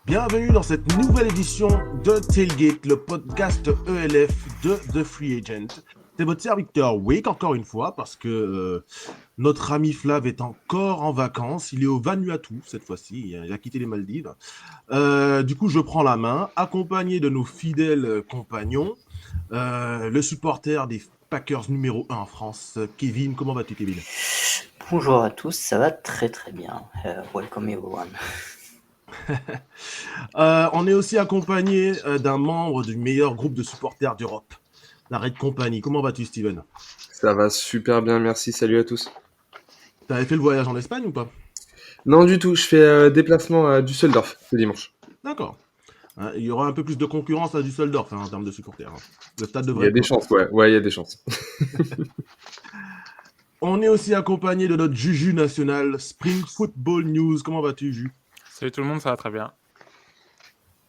Bienvenue dans cette nouvelle édition de Tailgate, le podcast ELF de The Free Agent. C'est votre serviteur Wake encore une fois parce que notre ami Flav est encore en vacances. Il est au Vanuatu cette fois-ci, il a quitté les Maldives. Du coup, je prends la main, accompagné de nos fidèles compagnons, le supporter des Packers numéro 1 en France, Kevin. Comment vas-tu, Kevin? Bonjour à tous, ça va très très bien. Welcome everyone. On est aussi accompagné d'un membre du meilleur groupe de supporters d'Europe, la Red Company. Comment vas-tu, Steven? Ça va super bien, merci, salut à tous. T'avais fait le voyage en Espagne ou pas? Non du tout, je fais déplacement à Düsseldorf ce dimanche. D'accord. Il y aura un peu plus de concurrence à Düsseldorf en termes de supporters. Le stade Il y devrait a être des plein. chances, ouais, il y a des chances. On est aussi accompagné de notre Juju national, Spring Football News. Comment vas-tu, Ju? Salut tout le monde, ça va très bien.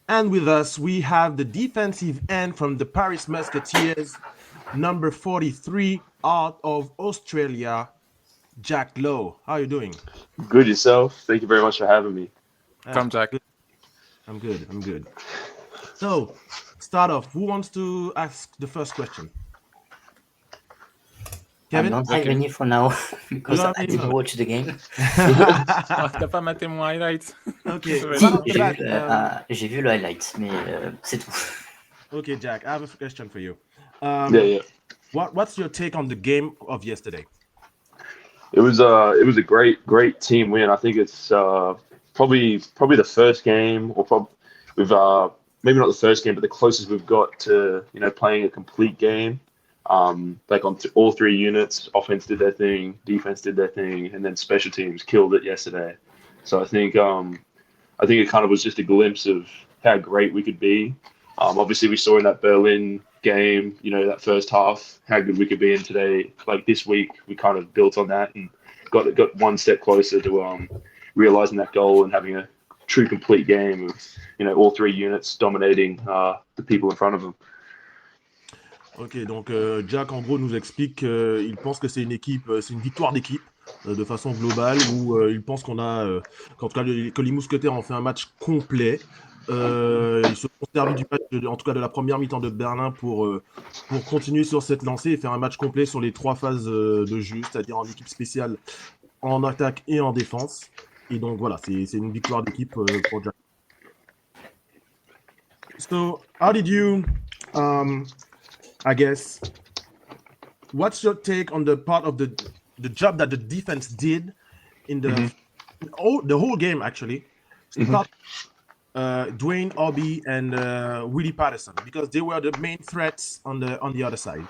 And with us, we have the defensive end from the Paris Musketeers, number 43 out of Australia, Jack Lowe. How are you doing? Good yourself. Thank you very much for having me. Comme Jack. I'm good. So, start off. Who wants to ask the first question? Kevin? I'm not having it for now because You are I didn't watch the game. T'as pas maté mon highlight. Okay. Ça va Si, être Jack, j'ai vu le highlight, mais c'est tout. Okay, Jack, I have a question for you. Yeah. What's your take on the game of yesterday? It was a great team win. I think it's probably the first game, or we've maybe not the first game, but the closest we've got to playing a complete game. Like on all three units, offense did their thing, defense did their thing, and then special teams killed it yesterday. So I think it kind of was just a glimpse of how great we could be. Obviously, we saw in that Berlin game, that first half, how good we could be in today. Like this week, we kind of built on that and got one step closer to realizing that goal and having a true complete game of all three units dominating the people in front of them. Ok, donc Jack en gros nous explique qu'il pense que c'est une victoire d'équipe de façon globale où il pense qu'en tout cas que les Mousquetaires ont fait un match complet. Ils se sont servis du match, en tout cas de la première mi-temps de Berlin pour continuer sur cette lancée et faire un match complet sur les trois phases de jeu, c'est-à-dire en équipe spéciale, en attaque et en défense. Et donc voilà, c'est une victoire d'équipe pour Jack. So, how did you, I guess, what's your take on the part of the job that the defense did in the whole game actually? Start Dwayne Obi and Willie Patterson because they were the main threats on the other side.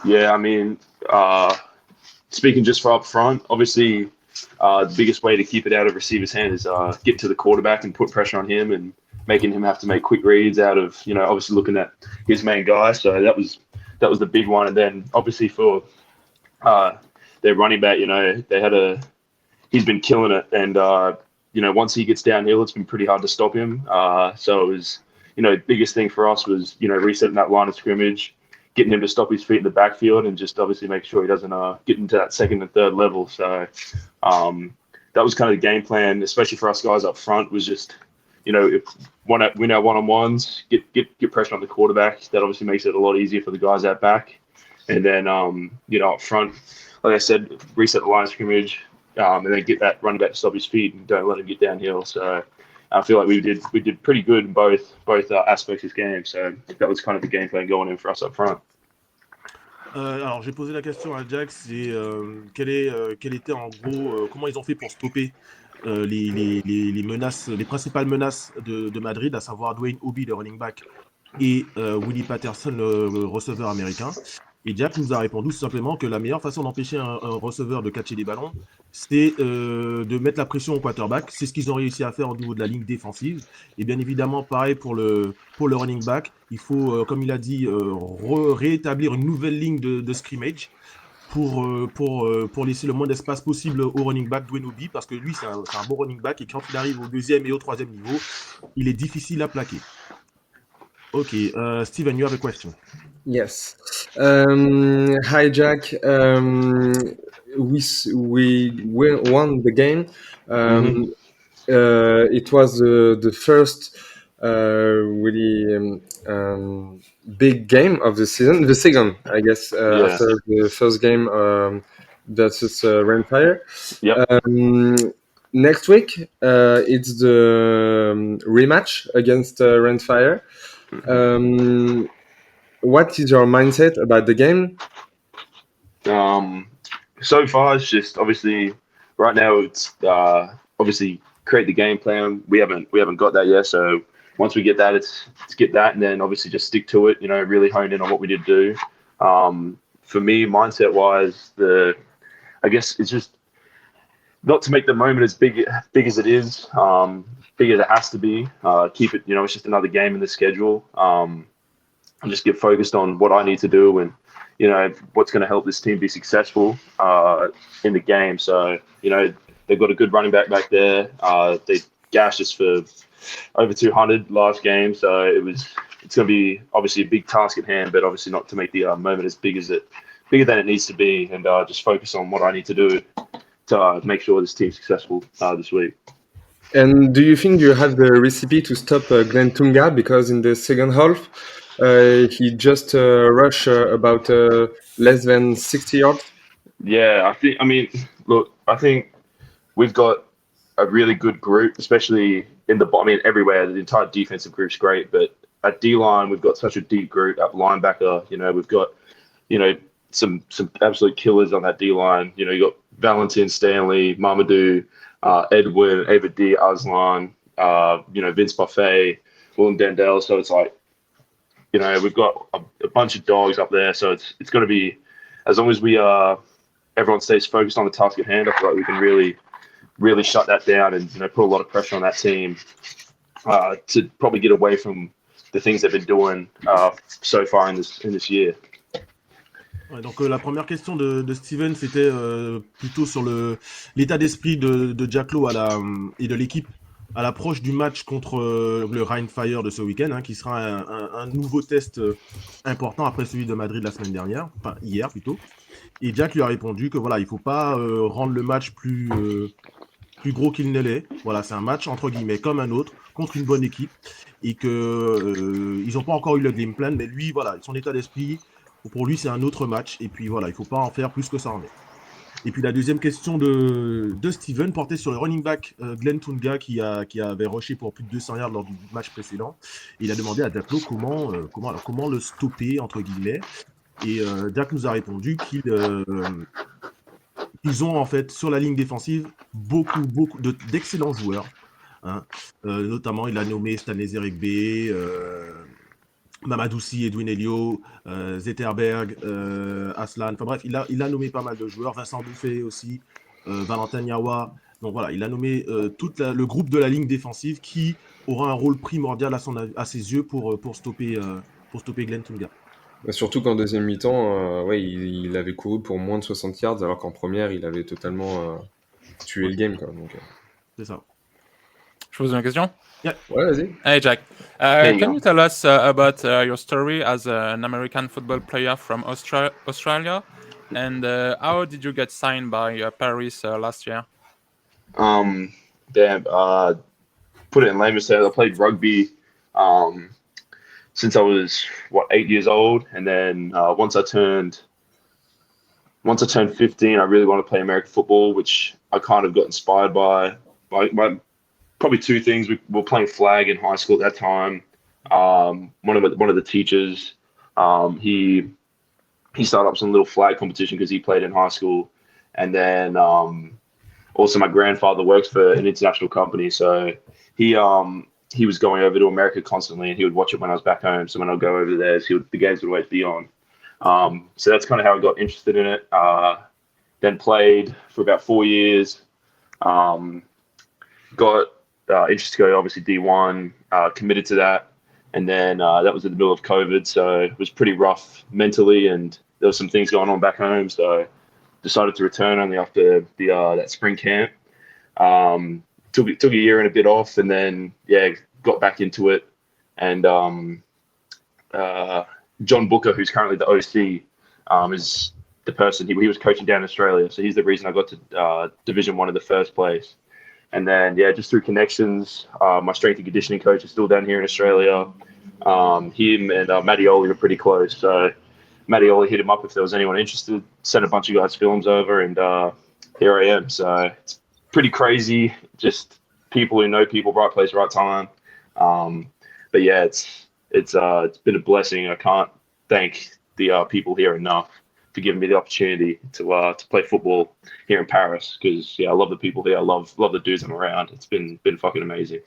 Yeah, I mean, speaking just for up front, obviously the biggest way to keep it out of receiver's hand is get to the quarterback and put pressure on him and making him have to make quick reads out of, obviously looking at his main guy. So that was the big one. And then obviously for their running back, he's been killing it. And, once he gets downhill, it's been pretty hard to stop him. So it was, biggest thing for us was, resetting that line of scrimmage, getting him to stop his feet in the backfield and just obviously make sure he doesn't get into that second and third level. So that was kind of the game plan, especially for us guys up front, was just, if win our one-on-ones, get pressure on the quarterback. That obviously makes it a lot easier for the guys out back. And then, up front, like I said, reset the line of scrimmage, and then get that running back to stop his feet and don't let him get downhill. So I feel like we did pretty good in both aspects of this game. So that was kind of the game plan going in for us up front. Alors j'ai posé la question à Jack, c'est quel était en gros comment ils ont fait pour stopper les menaces, les principales menaces de Madrid, à savoir Dwayne Obi, le running back, et Willie Patterson, le receveur américain. Et Jack nous a répondu tout simplement que la meilleure façon d'empêcher un receveur de catcher des ballons, c'est de mettre la pression au quarterback. C'est ce qu'ils ont réussi à faire au niveau de la ligne défensive. Et bien évidemment, pareil pour le running back. Il faut, comme il a dit, réétablir une nouvelle ligne de scrimmage pour laisser le moins d'espace possible au running back Dwayne Obi, parce que lui, c'est un bon running back, et quand il arrive au deuxième et au troisième niveau, il est difficile à plaquer. Ok, Steven, you have a question. Yes. Hi, Jack. We won the game. it was the first really big game of the season. The second, I guess, Yeah. after the first game versus Rainfire. Yep. Next week, it's the rematch against Rainfire. What is your mindset about the game? So far, it's just obviously right now it's obviously create the game plan. We haven't got that yet. So once we get that, it's get that, and then obviously just stick to it. Really hone in on what we need to do. For me, mindset wise, I guess it's just not to make the moment as big as it is, big as it has to be. Keep it. It's just another game in the schedule. And just get focused on what I need to do and what's going to help this team be successful in the game. So they've got a good running back there. They gashed us for over 200 last game, so it's going to be obviously a big task at hand, but obviously not to make the moment as bigger than it needs to be, and just focus on what I need to do to make sure this team's successful this week. And do you think you have the recipe to stop Glenn Tunga, because in the second half he just rushed about less than 60 yards? Yeah, I think we've got a really good group, especially everywhere. The entire defensive group's great, but at D-line, we've got such a deep group. At linebacker, we've got, some absolute killers on that D-line. You got Valentin, Stanley, Mamadou, Edwin, Ava D, Aslan, Vince Buffet, William Dendell. So it's like, we've got a bunch of dogs up there. So it's going to be, as long as everyone stays focused on the task at hand, I feel like we can really shut that down and put a lot of pressure on that team to probably get away from the things they've been doing so far in this year. Ouais, donc la première question de Steven, c'était plutôt sur l'état d'esprit de Jack Lowe et de l'équipe à l'approche du match contre le Rainfire de ce week-end, qui sera un nouveau test important après celui de Madrid la semaine dernière, enfin hier plutôt. Et Jack lui a répondu que voilà, il ne faut pas rendre le match plus gros qu'il ne l'est. Voilà, c'est un match entre guillemets comme un autre contre une bonne équipe, et que ils n'ont pas encore eu le game plan, mais lui, voilà, son état d'esprit, pour lui, c'est un autre match, et puis voilà, il ne faut pas en faire plus que ça en est. Et puis la deuxième question de Steven portait sur le running back Glenn Tunga qui avait rushé pour plus de 200 yards lors du match précédent. Et il a demandé à Jack Lowe comment le stopper, entre guillemets. Et Jack nous a répondu qu'ils ont en fait sur la ligne défensive beaucoup d'excellents joueurs. Notamment, il a nommé Stanley Zeregbe, Mamadoussi, Edwin Elio, Zetterberg, Aslan. Enfin bref, il a nommé pas mal de joueurs. Vincent Bouffet aussi, Valentin Yawa. Donc voilà, il a nommé tout le groupe de la ligne défensive qui aura un rôle primordial à ses yeux pour stopper Glenn Tunga. Surtout qu'en deuxième mi-temps, il avait couru pour moins de 60 yards, alors qu'en première, il avait totalement tué le game. Donc, c'est ça. Je pose une question? Yeah. Ouais, vas-y. Hey, Jack. Can you tell us about your story as an American football player from Australia? And how did you get signed by Paris last year? Put it in layman's terms, I played rugby since I was 8 years old, and then once I turned 15, I really wanted to play American football, which I kind of got inspired by probably two things. We were playing flag in high school at that time. One of the teachers, he started up some little flag competition because he played in high school, and then also my grandfather works for an international company, so he was going over to America constantly, and he would watch it when I was back home. So when I'd go over there, the games would always be on. So that's kind of how I got interested in it. Then played for about 4 years. Got interested to go obviously D1, committed to that. And then that was in the middle of COVID, so it was pretty rough mentally, and there was some things going on back home. So decided to return only after that spring camp. Took a year and a bit off, and then got back into it. And John Booker, who's currently the OC, is the person he was coaching down in Australia. So he's the reason I got to Division 1 in the first place. And then, yeah, just through connections, my strength and conditioning coach is still down here in Australia. Him and Mattioli are pretty close. So Mattioli hit him up if there was anyone interested, sent a bunch of guys' films over, and here I am. So it's pretty crazy. Just people who know people, right place, right time. But yeah, it's been a blessing. I can't thank the people here enough for giving me the opportunity to play football here in Paris, because I love the people here. I love the dudes I'm around. It's been fucking amazing.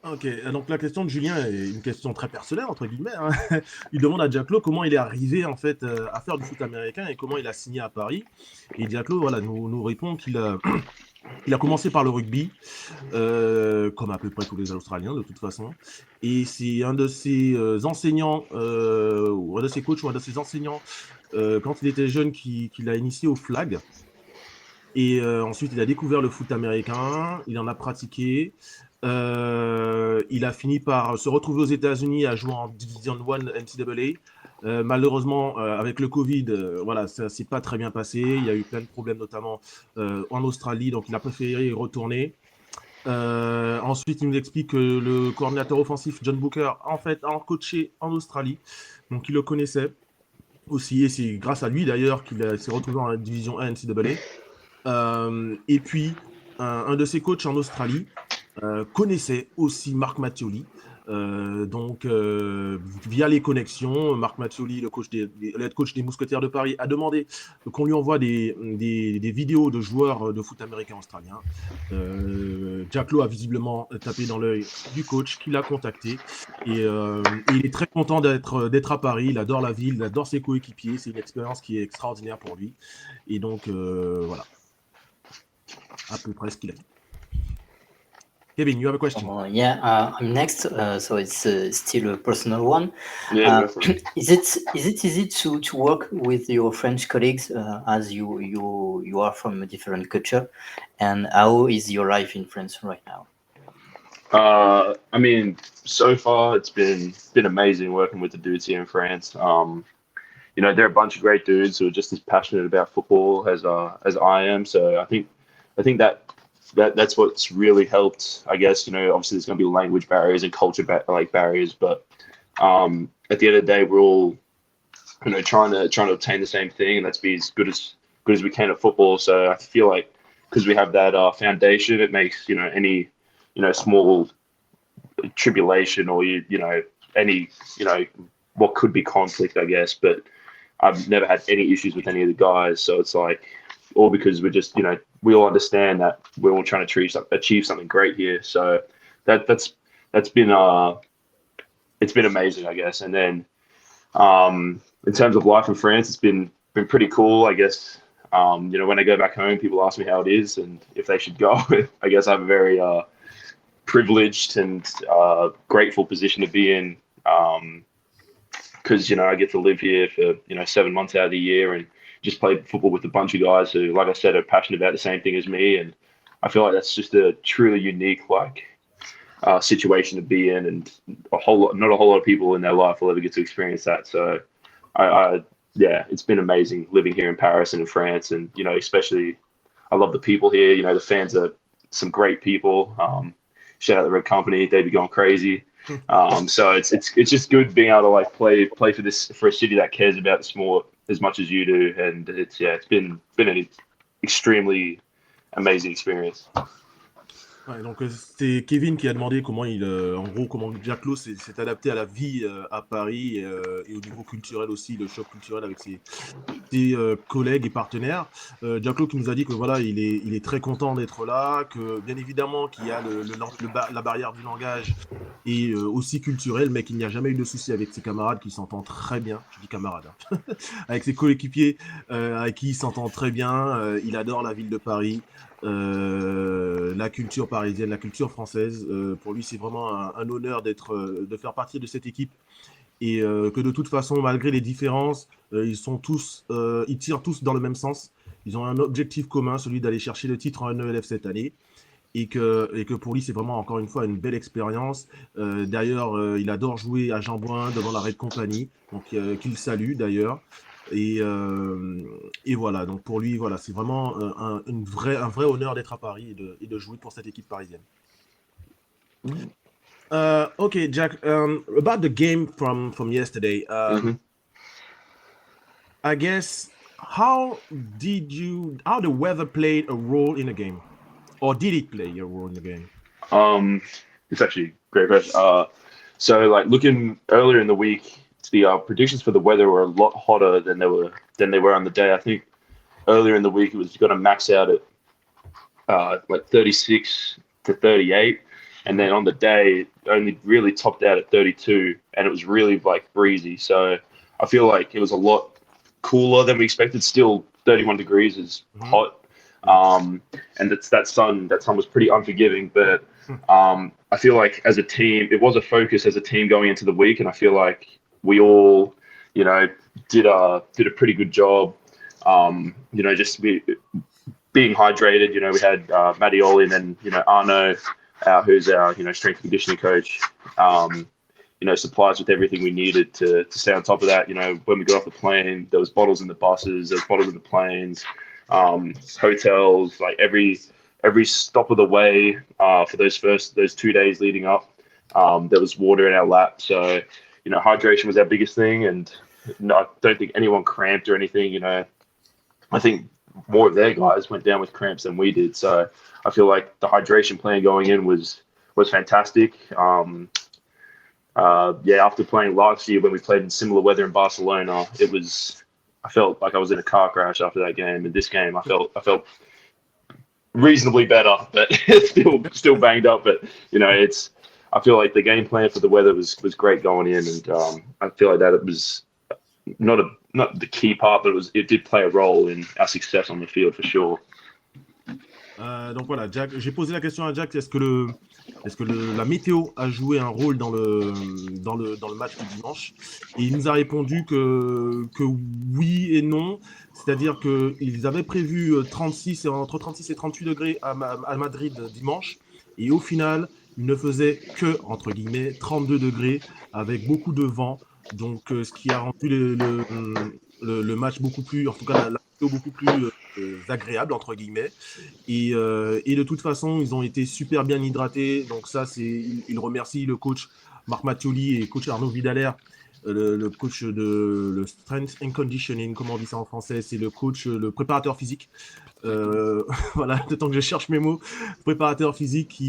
Ok, donc la question de Julien est une question très personnelle, entre guillemets. Hein. Il demande à Diaclo comment il est arrivé en fait à faire du foot américain et comment il a signé à Paris. Et Diaclo voilà, nous répond qu'il a, il a commencé par le rugby, comme à peu près tous les Australiens de toute façon. Et c'est un de ses enseignants, ou un de ses coachs ou un de ses enseignants, quand il était jeune, qui l'a initié au flag. Et ensuite, il a découvert le foot américain, il en a pratiqué. Il a fini par se retrouver aux États-Unis à jouer en Division 1 NCAA. Malheureusement, avec le Covid, voilà, ça s'est pas très bien passé. Il y a eu plein de problèmes, notamment en Australie, donc il a préféré y retourner. Ensuite, il nous explique que le coordinateur offensif John Booker, en fait, a coaché en Australie, donc il le connaissait aussi, et c'est grâce à lui d'ailleurs qu'il s'est retrouvé en Division 1 NCAA. Et puis, un de ses coachs en Australie connaissait aussi Marc Mattioli. Donc, via les connexions, Marc Mattioli, le head coach des Mousquetaires de Paris, a demandé qu'on lui envoie des vidéos de joueurs de foot américain australien. Diaclo a visiblement tapé dans l'œil du coach qui l'a contacté. Et il est très content d'être à Paris. Il adore la ville, il adore ses coéquipiers. C'est une expérience qui est extraordinaire pour lui. Et donc, voilà. À peu près ce qu'il a dit. Kevin, you have a question. I'm next. So it's still a personal one. Yeah, is it easy to work with your French colleagues as you are from a different culture? And how is your life in France right now? I mean, so far it's been amazing working with the dudes here in France. They're a bunch of great dudes who are just as passionate about football as I am. So I think that's what's really helped. I guess obviously there's going to be language barriers and culture barriers, but at the end of the day, we're all trying to obtain the same thing, and that's be as good as we can at football. So I feel like because we have that foundation, it makes any small tribulation or any what could be conflict, I guess. But I've never had any issues with any of the guys, so it's like all because we're just we all understand that we're all trying to achieve something great here. So that's been it's been amazing, I guess. And then in terms of life in France, it's been pretty cool, I guess. When I go back home, people ask me how it is and if they should go. I guess I have a very privileged and grateful position to be in, because I get to live here for 7 months out of the year and just play football with a bunch of guys who, like I said, are passionate about the same thing as me. And I feel like that's just a truly unique situation to be in, and not a whole lot of people in their life will ever get to experience that. So it's been amazing living here in Paris and in France, and especially I love the people here. The fans are some great people. Shout out the Red Company, they'd be going crazy. So it's just good being able to play for a city that cares about the sport as much as you do, and it's been an extremely amazing experience. Ouais, donc c'est Kevin qui a demandé comment comment Diaclo s'est adapté à la vie à Paris et au niveau culturel aussi, le choc culturel avec ses collègues et partenaires. Diaclo qui nous a dit que voilà, il est très content d'être là, que bien évidemment qu'il y a la barrière du langage et aussi culturelle, mais qu'il n'y a jamais eu de souci avec ses camarades, qui s'entendent très bien. Je dis camarades, hein. Avec ses coéquipiers avec qui il s'entend très bien. Il adore la ville de Paris. La culture parisienne, la culture française, pour lui c'est vraiment un honneur de faire partie de cette équipe, et que de toute façon, malgré les différences, ils tirent tous dans le même sens. Ils ont un objectif commun, celui d'aller chercher le titre en NELF cette année, et que pour lui c'est vraiment encore une fois une belle expérience. D'ailleurs, il adore jouer à Jean Bouin devant la Red Company, donc qu'il salue d'ailleurs. Et Et voilà, donc pour lui, voilà, c'est vraiment un vrai honneur d'être à Paris et de jouer pour cette équipe parisienne. Okay, Jack, about the game from yesterday, I guess, how the weather played a role in the game? Or did it play a role in the game? It's actually a great question. So like looking earlier in the week, the predictions for the weather were a lot hotter than they were on the day. I think earlier in the week it was going to max out at like 36 to 38, and then on the day it only really topped out at 32, and it was really like breezy. So I feel like it was a lot cooler than we expected. Still 31 degrees is hot. And that sun was pretty unforgiving, but I feel like as a team, it was a focus as a team going into the week, and I feel like we all, you know, did a pretty good job. You know, just being hydrated. You know, we had Mattioli and then, you know, Arno, who's our, you know, strength and conditioning coach. You know, supplies with everything we needed to stay on top of that. You know, when we got off the plane, there was bottles in the buses, there was bottles in the planes. Hotels, like every stop of the way, for those 2 days leading up, there was water in our lap. So, you know, hydration was our biggest thing, and no, I don't think anyone cramped or anything. You know, I think more of their guys went down with cramps than we did. So I feel like the hydration plan going in was fantastic. After playing last year when we played in similar weather in Barcelona, I felt like I was in a car crash after that game. In this game, I felt reasonably better, but still banged up. But you know, I feel like the game plan for the weather was great going in, and I feel like that it was not the key part, but it did play a role in our success on the field for sure. Donc voilà, Jack, j'ai posé la question à Jack, est-ce que la météo a joué un rôle dans le match du dimanche? Et il nous a répondu que oui et non, c'est-à-dire qu'ils avaient prévu entre 36 et 38 degrés à Madrid dimanche, et au final, il ne faisait que, entre guillemets, 32 degrés avec beaucoup de vent, donc ce qui a rendu le match beaucoup plus, en tout cas la météo beaucoup plus agréable, entre guillemets. Et de toute façon, ils ont été super bien hydratés. Donc ça, il remercie le coach Marc Mattioli et le coach Arnaud Vidaler, le coach de le Strength and Conditioning, comment on dit ça en français, c'est le coach, le préparateur physique. Voilà, le temps que je cherche mes mots, préparateur physique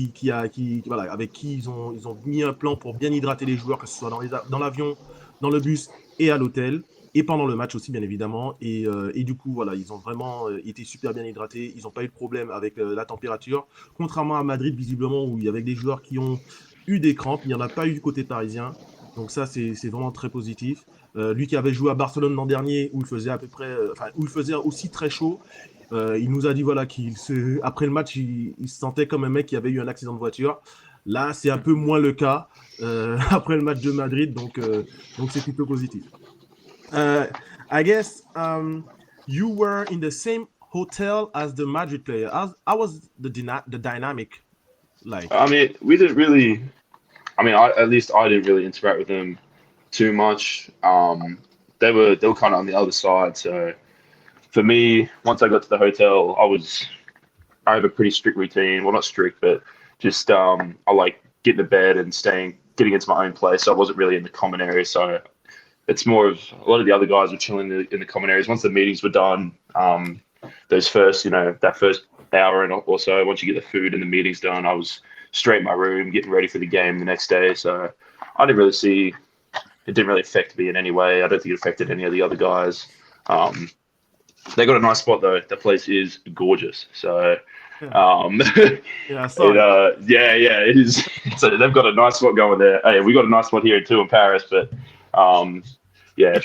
voilà, avec qui ils ont mis un plan pour bien hydrater les joueurs, que ce soit dans l'avion, dans le bus et à l'hôtel. Et pendant le match aussi, bien évidemment. Et du coup, voilà, ils ont vraiment été super bien hydratés. Ils n'ont pas eu de problème avec la température. Contrairement à Madrid, visiblement, où il y avait des joueurs qui ont eu des crampes. Il n'y en a pas eu du côté parisien. Donc ça, c'est vraiment très positif. Lui qui avait joué à Barcelone l'an dernier, où il faisait à peu près, où il faisait aussi très chaud. Il nous a dit, voilà, après le match, il se sentait comme un mec qui avait eu un accident de voiture. Là, c'est un peu moins le cas après le match de Madrid. Donc c'est plutôt positif. I guess you were in the same hotel as the Madrid player. How was the dynamic like? I mean, we didn't really. I mean, at least I didn't really interact with them too much. They were kind of on the other side. So for me, once I got to the hotel, I have a pretty strict routine. Well, not strict, but just I like getting to bed and getting into my own place. So I wasn't really in the common area. So it's more of a lot of the other guys were chilling in the common areas. Once the meetings were done, those first, that first hour and or so, once you get the food and the meetings done, I was straight in my room getting ready for the game the next day. So I didn't really see, it didn't really affect me in any way. I don't think it affected any of the other guys. They got a nice spot though. The place is gorgeous. So yeah, it is. So they've got a nice spot going there. Hey, we got a nice spot here too in Paris, but yeah,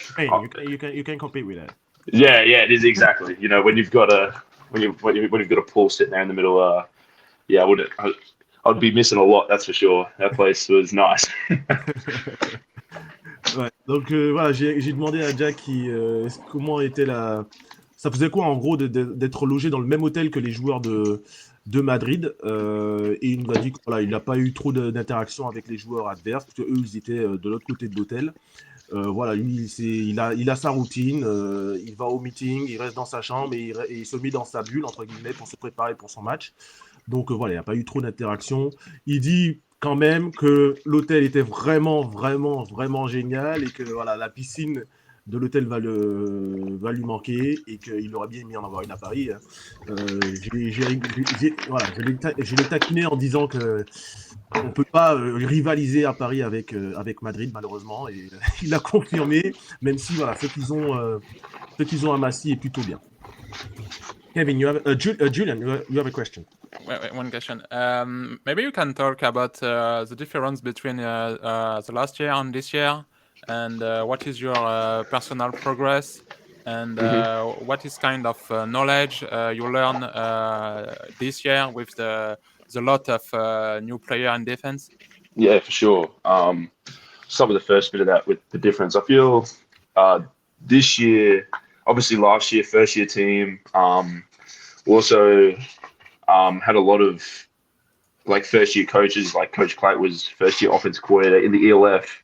you can compete with that. Yeah, it is exactly. When you've got a pool sitting there in the middle, I'd be missing a lot, that's for sure. That place was nice. Ouais, donc voilà, j'ai demandé à Jack comment était ça faisait quoi en gros d'être logé dans le même hôtel que les joueurs de Madrid, et il nous a dit qu'il n'a pas eu trop d'interaction avec les joueurs adverses parce que eux ils étaient de l'autre côté de l'hôtel. Voilà, lui, il a sa routine, il va au meeting, il reste dans sa chambre et il se met dans sa bulle, entre guillemets, pour se préparer pour son match. Donc voilà, il n'y a pas eu trop d'interaction. Il dit quand même que l'hôtel était vraiment, vraiment, vraiment génial et que voilà, la piscine de l'hôtel va lui manquer et qu'il aurait bien aimé en avoir une à Paris. Hein. Voilà, je l'ai taquiné en disant que on ne peut pas rivaliser à Paris avec Madrid, malheureusement. Et il a confirmé, même si voilà, ce qu'ils ont amassé est plutôt bien. Kevin, Julian, you have a question. Wait, one question. Maybe you can talk about the difference between the last year and this year, and what is your personal progress, and what is kind of knowledge you learn this year with the lot of new player in defense. Yeah, for sure. Some of the first bit of that with the difference. I feel this year, obviously last year, first year team, we also had a lot of like first year coaches, like Coach Clate was first year offensive coordinator in the ELF.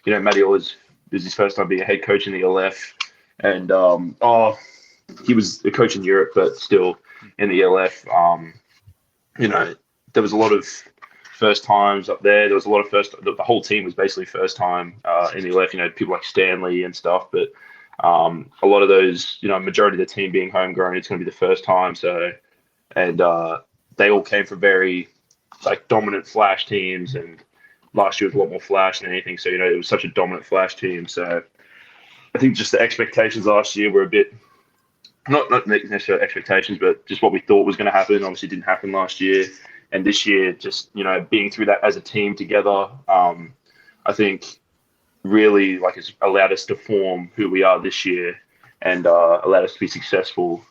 Matty was his first time being a head coach in the ELF, and he was a coach in Europe, but still in the ELF. There was a lot of first times up there. There was a lot of the whole team was basically first time in the ELF, people like Stanley and stuff, but a lot of those, majority of the team being homegrown, it's going to be the first time. So, and they all came from very like dominant flash teams, and last year was a lot more flash than anything. So, it was such a dominant flash team. So I think just the expectations last year were a bit, not necessarily expectations, but just what we thought was going to happen. Obviously didn't happen last year. And this year, just, being through that as a team together, I think really like it's allowed us to form who we are this year and allowed us to be successful.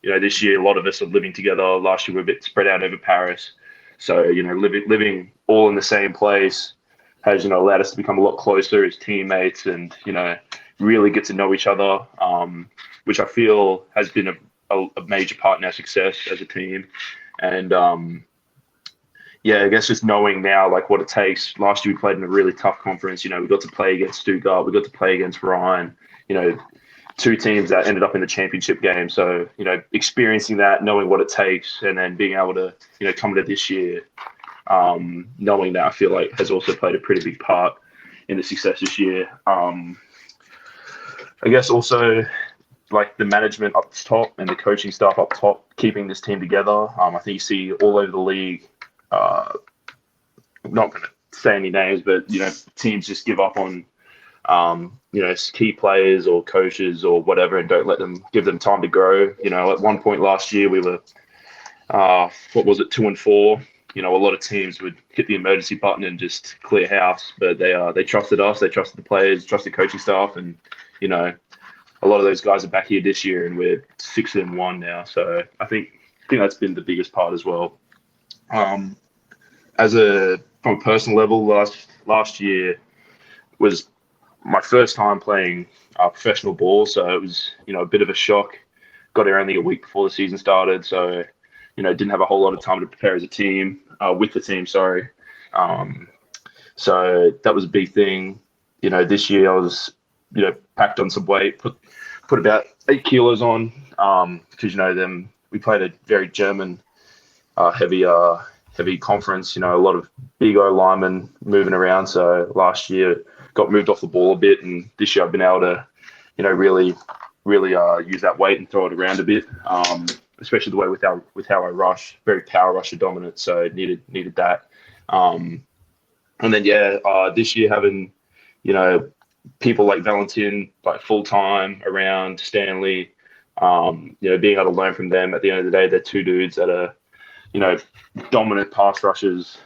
This year, a lot of us are living together. Last year, we were a bit spread out over Paris. So, living all in the same place has, allowed us to become a lot closer as teammates and, really get to know each other, which I feel has been a major part in our success as a team. And, I guess just knowing now like what it takes. Last year we played in a really tough conference. We got to play against Stuttgart. We got to play against Ryan. Two teams that ended up in the championship game. So, experiencing that, knowing what it takes, and then being able to, come into this year, knowing that I feel like has also played a pretty big part in the success this year. I guess also like the management up top and the coaching staff up top, keeping this team together. I think you see all over the league, I'm not going to say any names, but, teams just give up on, key players or coaches or whatever and don't give them time to grow. At one point last year, we were, 2-4. A lot of teams would hit the emergency button and just clear house, but they trusted us, they trusted the players, trusted coaching staff, and a lot of those guys are back here this year, and we're 6-1 now. So I think that's been the biggest part as well. From a personal level, last year was my first time playing professional ball, so it was a bit of a shock. Got here only a week before the season started, so didn't have a whole lot of time to prepare as a team with the team. Sorry, so that was a big thing. This year I was packed on some weight, put about 8 kilos on because we played a very German heavy conference. A lot of big O linemen moving around. So last year got moved off the ball a bit, and this year I've been able to really use that weight and throw it around a bit, especially the way with how I rush, very power rusher dominant, so needed that. And then this year having people like Valentin like full time around, Stanley, being able to learn from them. At the end of the day, they're two dudes that are dominant pass rushers.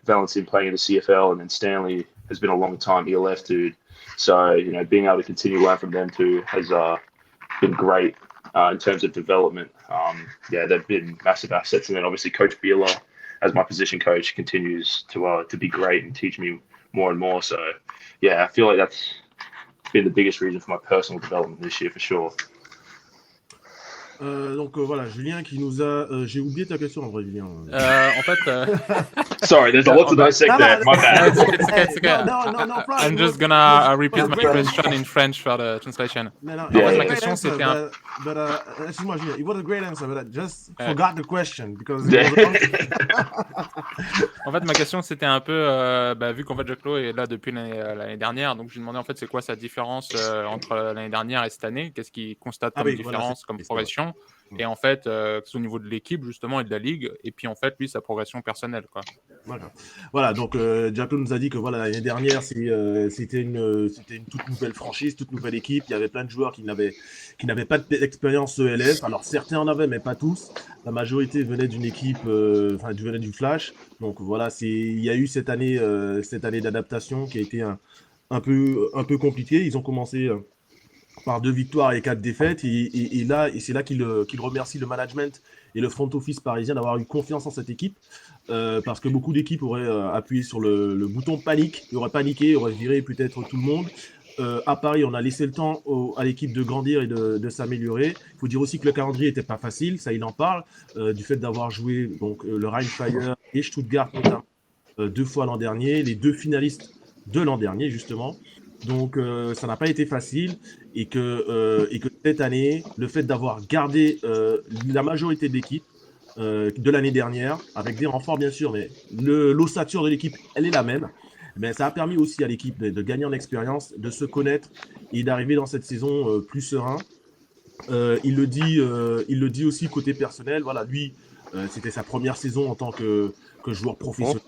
Valentin playing in the CFL, and then Stanley has been a long time ELF dude. So, being able to continue to learn from them too has been great in terms of development. They've been massive assets. And then obviously Coach Bieler, as my position coach, continues to be great and teach me more and more. So, I feel like that's been the biggest reason for my personal development this year for sure. Donc voilà, Julien qui nous a... j'ai oublié ta question en vrai, Julien. En fait, Sorry, there's a lot to dissect there. My bad. It's okay. No problem. I'm just gonna repeat my question in French for the translation. No, En it fait, was ma a great question, answer, c'était un... but excuse-moi, Julien, it was a great answer, but I just Ouais. forgot the question because it Yeah. was En fait, ma question, c'était un peu, vu qu'en fait, Jack-Lowe est là depuis l'année dernière, donc je lui demandais en fait, c'est quoi sa différence entre l'année dernière et cette année? Qu'est-ce qu'il constate Ah comme oui, voilà, différence, c'est- comme c'est progression? Et en fait, que ce soit au niveau de l'équipe, justement, et de la ligue, et puis en fait, lui, sa progression personnelle, quoi. Voilà, donc Jack Lowe nous a dit que voilà, l'année dernière, c'était une toute nouvelle franchise, toute nouvelle équipe. Il y avait plein de joueurs qui n'avaient pas d'expérience ELF. Alors certains en avaient, mais pas tous. La majorité venait d'une équipe, venait du Flash. Donc voilà, il y a eu cette année d'adaptation qui a été un peu compliquée. Ils ont commencé par 2 victoires et 4 défaites. Et c'est là qu'il remercie le management et le front office parisien d'avoir eu confiance en cette équipe. Parce que beaucoup d'équipes auraient appuyé sur le bouton panique, ils auraient paniqué, ils auraient viré peut-être tout le monde. À Paris, on a laissé le temps à l'équipe de grandir et de s'améliorer. Il faut dire aussi que le calendrier n'était pas facile, ça il en parle, du fait d'avoir joué donc, le Rheinfire et Stuttgart notamment 2 fois l'an dernier, les 2 finalistes de l'an dernier justement. Donc ça n'a pas été facile et que cette année, le fait d'avoir gardé la majorité de l'équipe de l'année dernière, avec des renforts bien sûr, mais l'ossature de l'équipe, elle est la même. Mais ça a permis aussi à l'équipe de gagner en expérience, de se connaître et d'arriver dans cette saison plus serein. Il le dit aussi côté personnel. Voilà, lui, c'était sa première saison en tant que joueur professionnel.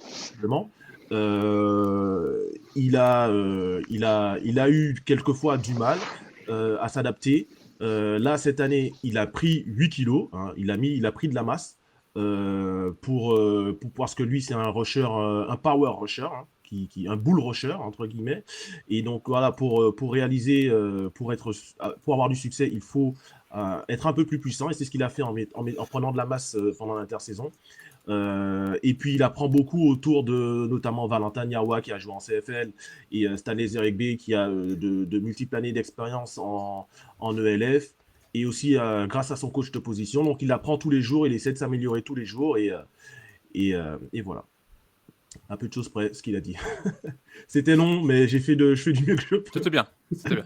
Il a eu quelquefois du mal à s'adapter. Là, cette année, il a pris 8 kilos. Hein, il a pris de la masse parce que lui, c'est un rusher, un power rusher, hein, un bull rusher entre guillemets. Et donc voilà, pour réaliser, pour avoir du succès, il faut être un peu plus puissant. Et c'est ce qu'il a fait en prenant de la masse pendant l'intersaison. Et puis il apprend beaucoup autour de notamment Valentin Niawa qui a joué en CFL et Stanley Zeregbe qui a de multiples années d'expérience en ELF et aussi grâce à son coach de position. Donc il apprend tous les jours, il essaie de s'améliorer tous les jours et voilà. Un peu de choses près, ce qu'il a dit. C'était long, mais je fais du mieux que je peux. C'était bien. C'était bien.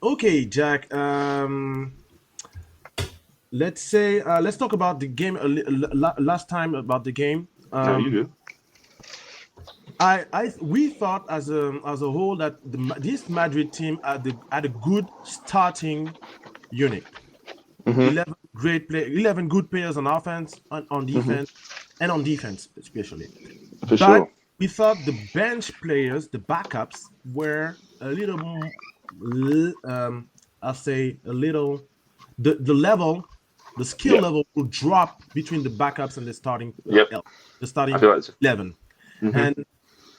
Okay, Jack. Let's talk about the game last time about the game. No, you do. We thought as a whole that this Madrid team had a good starting unit. 11 good players on offense, on defense, and on defense especially. For sure. We thought the bench players, the backups, were a little, I'll say a little, the level, the skill level will drop between the backups and the starting, I feel like 11. And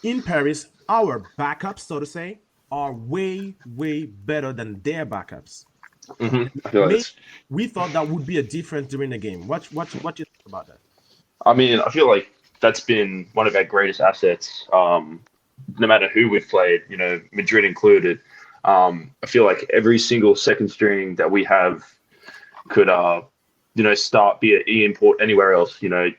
in Paris, our backups, so to say, are way, way better than their backups. I feel like We thought that would be a difference during the game. What do you think about that? I mean, I feel like that's been one of our greatest assets. No matter who we've played, you know, Madrid included. I feel like every single second string that we have could, you know, be an e-import anywhere else. You know,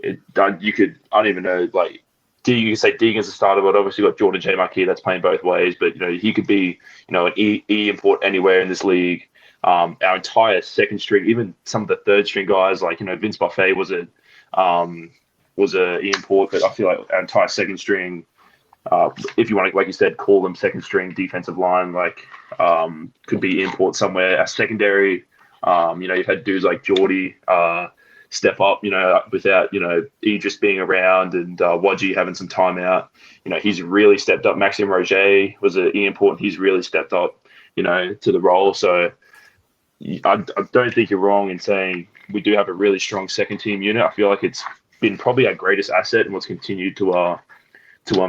I don't even know, like, you could say Deegan's a starter, but obviously got Jordan J. Marquis that's playing both ways. But, you know, he could be, you know, an e-import anywhere in this league. Our entire second string, even some of the third string guys, like, you know, Vince Buffet was a e-import, but I feel like our entire second string, if you want to, like you said, call them second string defensive line, like, could be import somewhere. Our secondary, you know, you've had dudes like Geordie step up, you know, without, you know, Idris being around and Wadji having some time out. You know, he's really stepped up. Maxime Roger was an e-import. He's really stepped up, you know, to the role. So I don't think you're wrong in saying we do have a really strong second team unit. I feel like it's been probably our greatest asset and what's continued to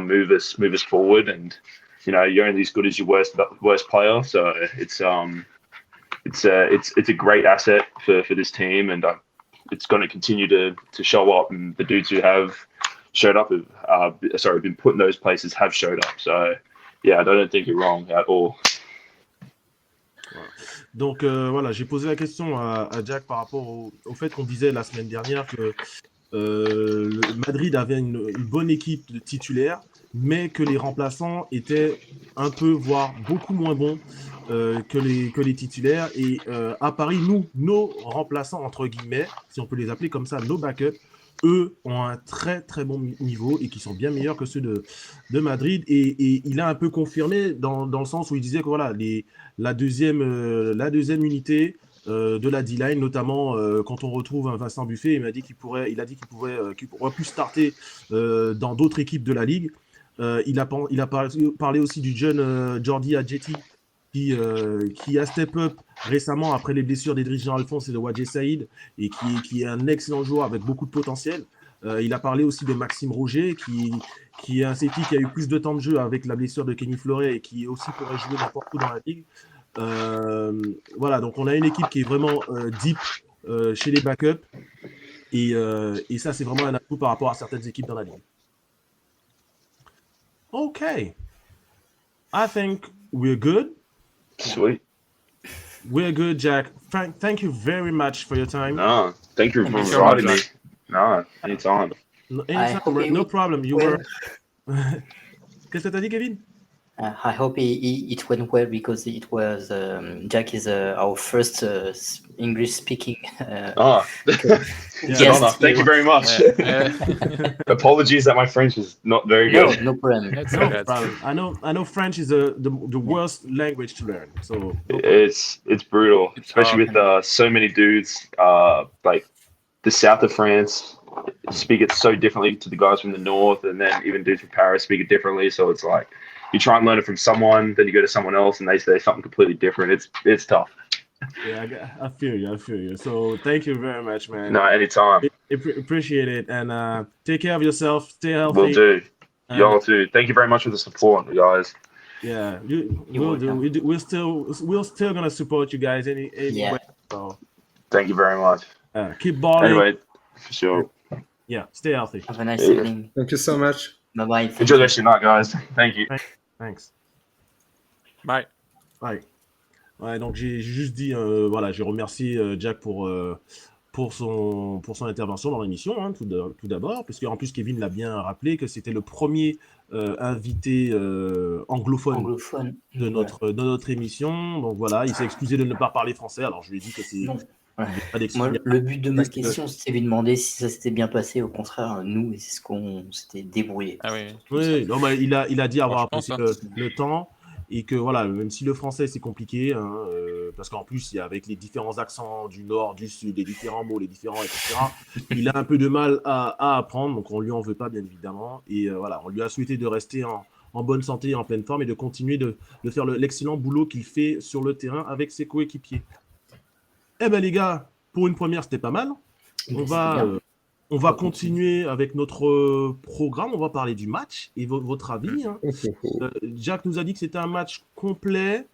move us forward. And, you know, you're only as good as your worst player. So it's a great asset for this team, and it's going to continue to show up. And the dudes who have showed up, been put in those places have showed up. So yeah, I don't think you're wrong at all. Voilà. Donc voilà, j'ai posé la question à Jack par rapport au fait qu'on disait la semaine dernière que Madrid avait une bonne équipe de titulaires, mais que les remplaçants étaient un peu, voire beaucoup moins bons que les titulaires. Et à Paris, nos remplaçants, entre guillemets, si on peut les appeler comme ça, nos backups, eux ont un très très bon niveau et qui sont bien meilleurs que ceux de Madrid. Et il a un peu confirmé dans le sens où il disait que voilà, la deuxième unité de la D-line, notamment quand on retrouve un Vincent Buffet, il a dit qu'il pourrait plus starter dans d'autres équipes de la ligue. Il a parlé aussi du jeune Jordi Adjeti qui a step up récemment après les blessures d'Edric Jean-Alphonse et de Wadje Saïd et qui est un excellent joueur avec beaucoup de potentiel. Il a parlé aussi de Maxime Roger qui est un safety qui a eu plus de temps de jeu avec la blessure de Kenny Fleuret et qui aussi pourrait jouer n'importe où dans la ligue. Voilà, donc on a une équipe qui est vraiment deep chez les backups et ça c'est vraiment un atout par rapport à certaines équipes dans la ligue. Okay, I think we're good. Sweet. We're good, Jack. Frank, thank you very much for your time. No, thank you for Thank you so much, inviting me. Jack. No, anytime. No, I hope anytime, no it problem. You well. were. Qu'est-ce que t'as dit, Kevin? I hope it went well because it was Jack is our first English speaking Oh, Yeah. it's an honor. guest. Thank you very much. Apologies that my French is not very No, good. no problem. It's No okay. problem. I know French is the worst language to learn. So no problem. It's brutal, It's especially hard. with so many dudes. Like the south of France speak it so differently to the guys from the north, and then even dudes from Paris speak it differently. So it's like you try and learn it from someone, then you go to someone else, and they say something completely different. It's tough. Yeah, I feel you. So thank you very much, man. No, anytime. Appreciate it, and take care of yourself. Stay Will healthy. do. And, Y'all too. Thank you very much for the support, guys. yeah, You're we'll do. welcome. We're still gonna support you guys anyway. Yeah. So Thank you very much. keep balling. Anyway, for sure. Yeah, stay healthy. Have a nice Yeah. evening. Thank you so much. Bye bye. Enjoy the rest of your night, guys. Thank you. Thanks. Bye. Ouais. Ouais, donc j'ai juste dit, voilà, j'ai remercié Jack pour son intervention dans l'émission, hein, tout d'abord, parce qu'en plus Kevin l'a bien rappelé que c'était le premier invité anglophone Anglophone. de Voilà. notre émission. Donc voilà, il s'est excusé de ne pas parler français. Alors je lui ai dit que c'est Non. Voilà. pas d'excuse. Moi, le but de ma Juste, question, c'était lui demander si ça s'était bien passé. Au contraire, nous, c'est ce qu'on s'était débrouillé. Ah oui. Oui, non, mais il a dit avoir je pense, apprécié le temps et que voilà, même si le français c'est compliqué, hein, parce qu'en plus il y a avec les différents accents du nord, du sud, les différents mots, les différents etc. Il a un peu de mal à apprendre, donc on lui en veut pas bien évidemment. Et voilà, on lui a souhaité de rester en bonne santé, en pleine forme et de continuer de faire l'excellent boulot qu'il fait sur le terrain avec ses coéquipiers. Eh ben les gars, pour une première c'était pas mal. On va continuer avec notre programme. On va parler du match et votre avis. Hein. Jack nous a dit que c'était un match complet.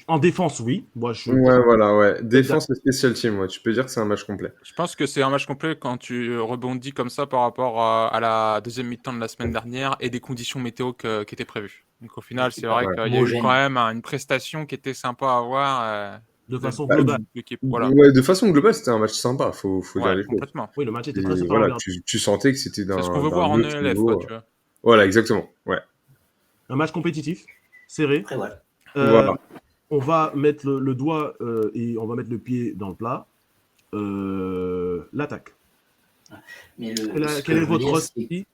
En défense, oui. Moi, Ouais, voilà, ouais. Défense et special team, ouais. Tu peux dire que c'est un match complet. Je pense que c'est un match complet quand tu rebondis comme ça par rapport à la deuxième mi-temps de la semaine dernière et des conditions météo qui étaient prévues. Donc au final, c'est vrai Ouais. qu'il y a eu quand même une prestation qui était sympa à voir. De façon Bah, globale. L'équipe, voilà. Ouais, de façon globale, c'était un match sympa, faut dire Ouais, les choses. complètement. Oui, le match était Et très sympa. à voilà, regarder. tu sentais que c'était d'un C'est ce qu'on veut d'un voir en autre ELF, niveau. quoi, tu vois. Voilà, exactement. Ouais. Un match compétitif, serré. Après, voilà. Voilà. On va mettre le doigt et on va mettre le pied dans le plat. L'attaque. Mais Quel est votre ressenti?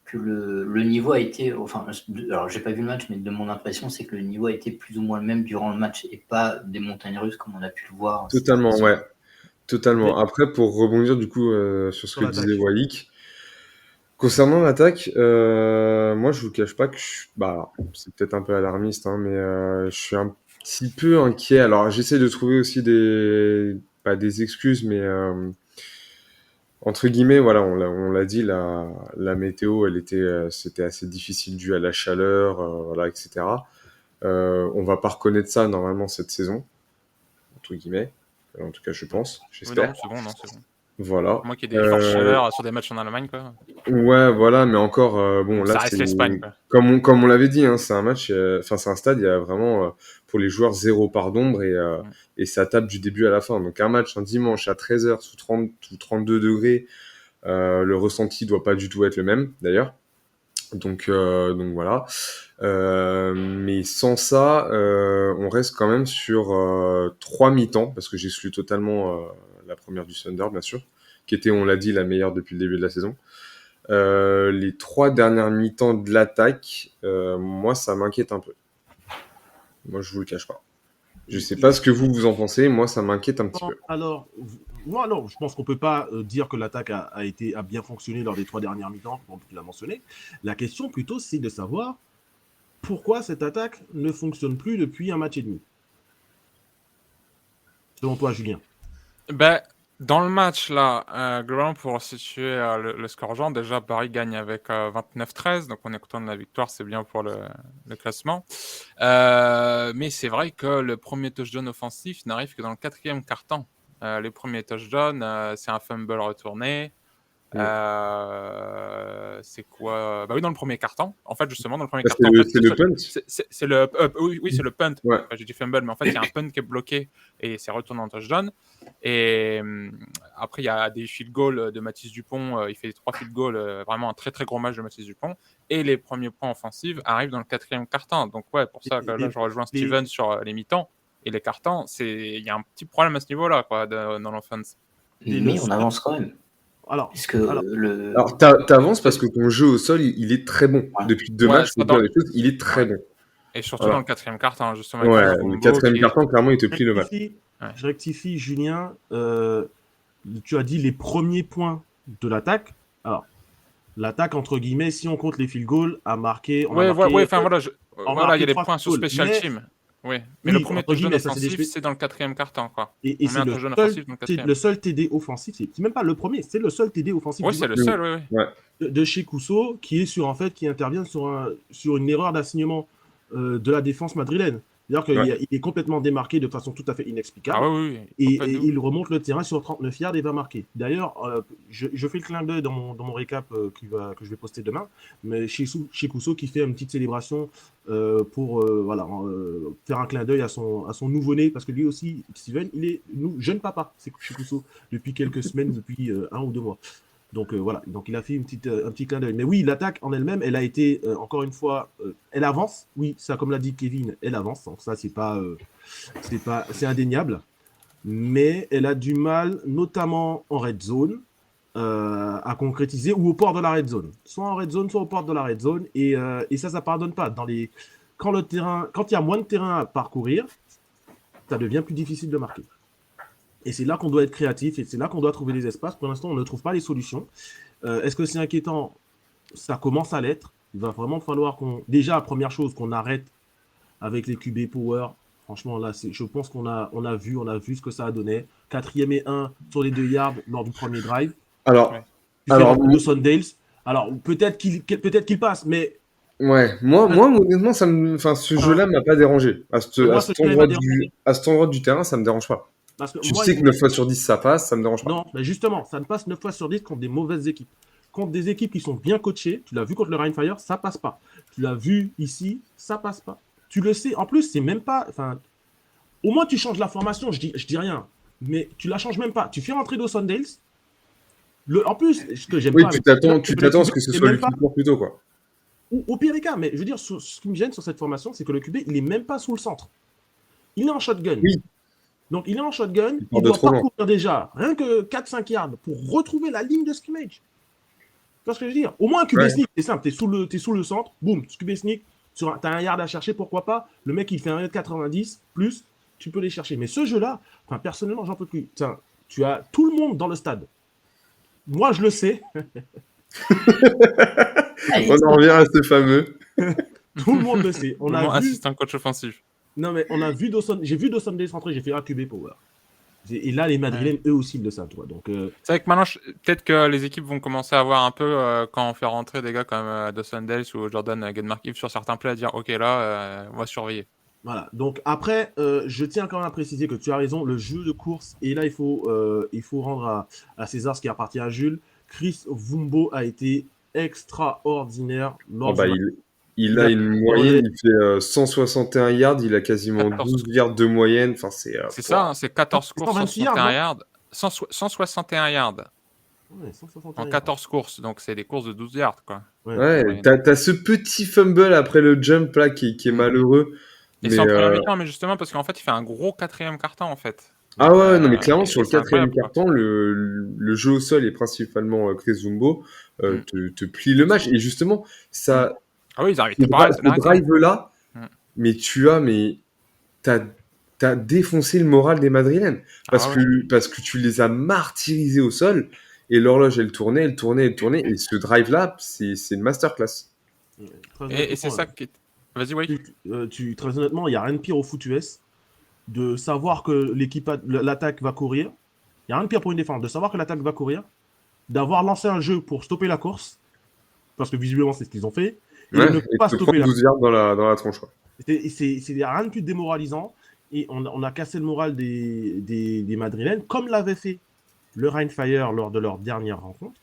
Que le niveau a été, enfin, alors j'ai pas vu le match, mais de mon impression, c'est que le niveau a été plus ou moins le même durant le match et pas des montagnes russes comme on a pu le voir. Totalement, ouais. Totalement. Mais- Après, pour rebondir du coup sur ce Sur que l'attaque. disait Walik, concernant l'attaque, moi je vous cache pas que c'est peut-être un peu alarmiste, hein, mais je suis un petit peu inquiet. Alors j'essaie de trouver aussi pas des excuses, mais entre guillemets, voilà, on l'a dit, la météo, c'était assez difficile dû à la chaleur, voilà, etc. On va pas reconnaître ça normalement cette saison, entre guillemets. En tout cas, je pense, Oui, j'espère. non, c'est bon, non, c'est bon. Voilà. Moi qui ai des fortes chaleurs sur des matchs en Allemagne, quoi. Ouais, voilà, mais encore, bon, Ça là, reste c'est l'Espagne, quoi. comme on l'avait dit, hein, c'est un match, enfin, c'est un stade, il y a vraiment, pour les joueurs, 0 part d'ombre et ça tape du début à la fin. Donc un match un dimanche à 13h sous 30 ou 32 degrés, le ressenti doit pas du tout être le même, d'ailleurs. Donc voilà. Mais sans ça, on reste quand même sur 3 mi-temps, parce que j'exclus totalement la première du Thunder, bien sûr, qui était, on l'a dit, la meilleure depuis le début de la saison. Les 3 dernières mi-temps de l'attaque, moi, ça m'inquiète un peu. Moi, je vous le cache pas. Je sais pas ce que vous en pensez. Moi, ça m'inquiète un petit peu. Alors, moi, non, je pense qu'on peut pas dire que l'attaque a bien fonctionné lors des 3 dernières mi-temps, comme tu l'as mentionné. La question, plutôt, c'est de savoir pourquoi cette attaque ne fonctionne plus depuis un match et demi. Selon toi, Julien. Ben, dans le match, là, globalement, pour situer le score genre, déjà, Paris gagne avec 29-13, donc on est content de la victoire, c'est bien pour le classement. Mais c'est vrai que le premier touchdown offensif n'arrive que dans le 4e quart-temps. Les premiers touchdowns, c'est un fumble retourné. C'est quoi? Bah oui, dans le premier quart-temps. En fait, justement, dans le premier Bah, quart-temps, en fait, c'est le punt. c'est le oui, c'est le punt. Ouais. Enfin, j'ai dit fumble, mais en fait, il y a un punt qui est bloqué et c'est retourné en touchdown. Et après, il y a des field goals de Mathis Dupont. Il fait 3 field goals, vraiment un très très gros match de Mathis Dupont. Et les premiers points offensifs arrivent dans le 4e quart-temps. Donc ouais, pour ça que là, je rejoins Steven sur les mi-temps et les quart-temps. Il y a un petit problème à ce niveau-là, quoi, dans l'offense. Mais on avance quand même. Alors, Parce que Alors, t'avances parce que ton jeu au sol, il est très bon. Ouais. Depuis 2 Ouais, matchs, faut dire les choses, il est très bon. Et surtout Voilà. dans le 4e quart-temps, justement. Ouais, avec le Mugombo 4e qui- quart-temps, clairement, il te plie le match. Je rectifie, Julien. Tu as dit les premiers points de l'attaque. Alors, l'attaque, entre guillemets, si on compte les field goals, a marqué. Ouais, enfin voilà, marqué il y a des 3 points sur field goals, special mais- team. Oui, mais Oui, le premier entre guillemets, touchdown ça, c'est des offensif, spé- c'est dans le 4e quart-temps, quoi. Et On met c'est un le touchdown seul, offensif dans le 4e. le seul TD offensif. C'est même pas le premier, c'est le seul TD offensif Oui, du c'est match le seul, oui, oui. Ouais. de chez Cousso qui est sur, en fait, qui intervient sur une erreur d'assignement de la défense madrilène. C'est-à-dire qu'il est complètement démarqué de façon tout à fait inexplicable. Ah oui, oui. Et complètement. il remonte le terrain sur 39 yards et va marquer. D'ailleurs, je fais le clin d'œil dans mon récap que je vais poster demain, mais chez Cousso qui fait une petite célébration pour faire un clin d'œil à son nouveau-né, parce que lui aussi, Steven, il est jeune papa, c'est chez Cousso, depuis quelques semaines, depuis 1 ou 2 mois. Donc voilà, donc il a fait un petit clin d'œil. Mais oui, l'attaque en elle-même, elle a été, encore une fois, elle avance. Oui, ça, comme l'a dit Kevin, elle avance. Donc ça, c'est indéniable. Mais elle a du mal, notamment en red zone, à concrétiser, ou au port de la red zone. Soit en red zone, soit au port de la red zone. Et ça pardonne pas. Quand il y a moins de terrain à parcourir, ça devient plus difficile de marquer. Et c'est là qu'on doit être créatif et c'est là qu'on doit trouver des espaces. Pour l'instant, on ne trouve pas les solutions. Est-ce que c'est inquiétant? Ça commence à l'être. Il va vraiment falloir déjà, première chose, qu'on arrête avec les QB Power. Franchement, là, je pense qu'on a vu ce que ça a donné. 4e et 1 sur les 2 yards lors du premier drive. Alors, Dawson Dales. Alors, peut-être qu'il passe, mais ouais, moi, honnêtement, ce jeu-là m'a pas dérangé. À cet endroit du terrain, ça me dérange pas. Parce que Tu sais que 9 fois sur 10, ça passe, ça me dérange pas. Non, mais justement, ça ne passe 9 fois sur 10 contre des mauvaises équipes. Contre des équipes qui sont bien coachées, tu l'as vu contre le Rhein Fire, ça passe pas. Tu l'as vu ici, ça passe pas. Tu le sais, en plus, c'est même pas. Enfin, au moins, tu changes la formation, je dis rien. Mais tu la changes même pas. Tu fais rentrer Dawson Dales. En plus, ce que j'aime pas. Oui, tu t'attends à ce que ce soit le plus court plutôt, quoi. Au pire des cas, mais je veux dire, ce qui me gêne sur cette formation, c'est que le QB, il est même pas sous le centre. Il est en shotgun. Oui. Donc, il est en shotgun, il doit parcourir déjà rien que 4-5 yards pour retrouver la ligne de scrimmage. Tu vois ce que je veux dire? Au moins, un QB sneak, c'est simple, t'es sous le centre, boum, QB sneak, t'as un yard à chercher, pourquoi pas? Le mec, il fait 1m90, plus, tu peux les chercher. Mais ce jeu-là, personnellement, j'en peux plus. Tu as tout le monde dans le stade. Moi, je le sais. On en revient à ce fameux. Tout le monde le sait. On a vu... assistant coach offensif. Non, mais j'ai vu Dawson Dales rentrer, j'ai fait QB Power. Et là, les Madrilènes, eux aussi, le savent, toi. Donc, c'est vrai que maintenant, peut-être que les équipes vont commencer à voir un peu quand on fait rentrer des gars comme Dawson Dales ou Jordan Gedmarkiv sur certains plays à dire, ok, là, on va surveiller. Voilà. Donc après, je tiens quand même à préciser que tu as raison, le jeu de course, et là il faut rendre à César ce qui appartient à Jules. Chris Wumbo a été extraordinaire Oh, lors du bah, match. il Il a a une moyenne, demandé il fait 161 yards, il a quasiment 14. 12 yards de moyenne. Enfin, c'est. C'est ça, hein, c'est 14 courses, 126 yards, 161 non? yards. 161 yards Ouais, en 161 yards. 14 courses. Donc, c'est des courses de 12 yards, quoi. Ouais. Ouais, moyenne. t'as ce petit fumble après le jump là qui est malheureux. Et Mais c'est en première mi-temps, mais justement parce qu'en fait, il fait un gros quatrième quart-temps, en fait. ah Donc, ouais, non, mais clairement, sur et le c'est quatrième incroyable, quoi. quart-temps, le jeu au sol et principalement Chris Zumbo te plie le match. Et justement, ça, Ah oui, ils n'arrêtaient pas de ce l'arrêter. drive-là, Mm. mais t'as défoncé le moral des Madrilènes. Parce Ah ouais. que tu les as martyrisés au sol. Et l'horloge, elle tournait. Et ce drive-là, c'est une masterclass. Très Et c'est honnêtement, ça qui est... Vas-y, oui. très honnêtement, il n'y a rien de pire au foot US de savoir que l'attaque va courir. Il n'y a rien de pire pour une défense de savoir que l'attaque va courir, d'avoir lancé un jeu pour stopper la course, parce que visiblement c'est ce qu'ils ont fait, et de Ouais, ne et pas te stopper prendre la 12 yards dans la tronche. Quoi. C'est rien de plus démoralisant, et on a cassé le moral des Madrilènes, comme l'avait fait le Rheinfire lors de leur dernière rencontre.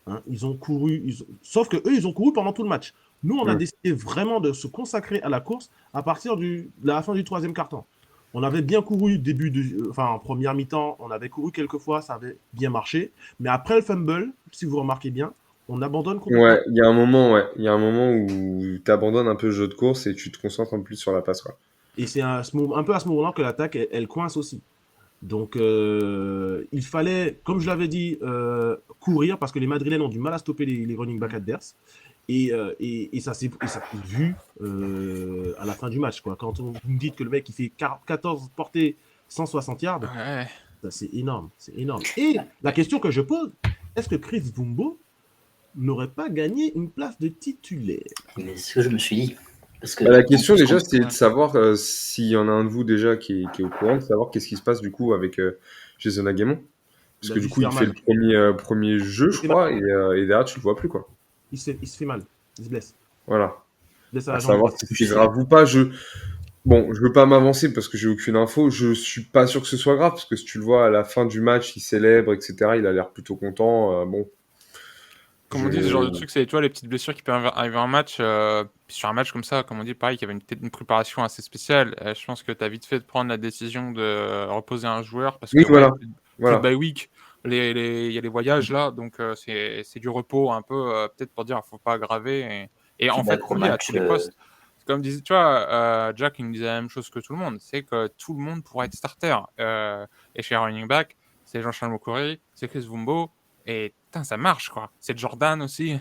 Hein, ils ont couru, sauf que eux, ils ont couru pendant tout le match. Nous, on a décidé vraiment de se consacrer à la course à partir de la fin du troisième quart-temps. On avait bien couru en première mi-temps, on avait couru quelques fois, ça avait bien marché. Mais après le fumble, si vous remarquez bien, on abandonne complètement. Ouais, il y a un moment où tu abandonnes un peu le jeu de course et tu te concentres un peu plus sur la passe. Quoi. Et c'est un peu à ce moment-là que l'attaque, elle coince aussi. Donc, il fallait, comme je l'avais dit, courir parce que les Madrilènes ont du mal à stopper les running backs adverses. Et ça s'est vu à la fin du match. Quoi. Quand vous me dites que le mec il fait 14 portées, 160 yards, Ouais. c'est énorme. C'est énorme. Et la question que je pose, est-ce que Chris Wumbo n'aurait pas gagné une place de titulaire? Mais c'est ce que je me suis dit. Parce que, La question en plus, déjà, c'est de savoir s'il y en a un de vous déjà qui est au courant, de savoir qu'est-ce qui se passe du coup avec Jason Aguemon. Parce Il a que dû du se coup, il faire fait mal. le premier jeu, Il je fait mal. crois, et derrière, tu le vois plus. Quoi. Il se fait mal. Il se blesse. Voilà. Il blesse à À la jambe savoir droite. si c'est grave ou pas. Bon, je veux pas m'avancer parce que j'ai aucune info. Je suis pas sûr que ce soit grave parce que si tu le vois à la fin du match, il célèbre, etc. Il a l'air plutôt content. Bon. Comme on dit, ce genre de truc, c'est les petites blessures qui peuvent arriver en match. Sur un match comme ça, comme on dit, pareil, qu'il y avait une préparation assez spéciale. Je pense que tu as vite fait de prendre la décision de reposer un joueur parce Oui, que voilà. plus de bye week, il y a les voyages là, donc c'est du repos un peu, peut-être pour dire faut pas aggraver. Et en fait, Feedback au comme dit, à match. tous les postes, comme disait, tu vois, Jack, il me disait la même chose que tout le monde, c'est que tout le monde pourrait être starter. Et chez running back, c'est Jean-Charles Mokouri, c'est Chris Wumbo. Et putain, ça marche, quoi. C'est Jordan aussi.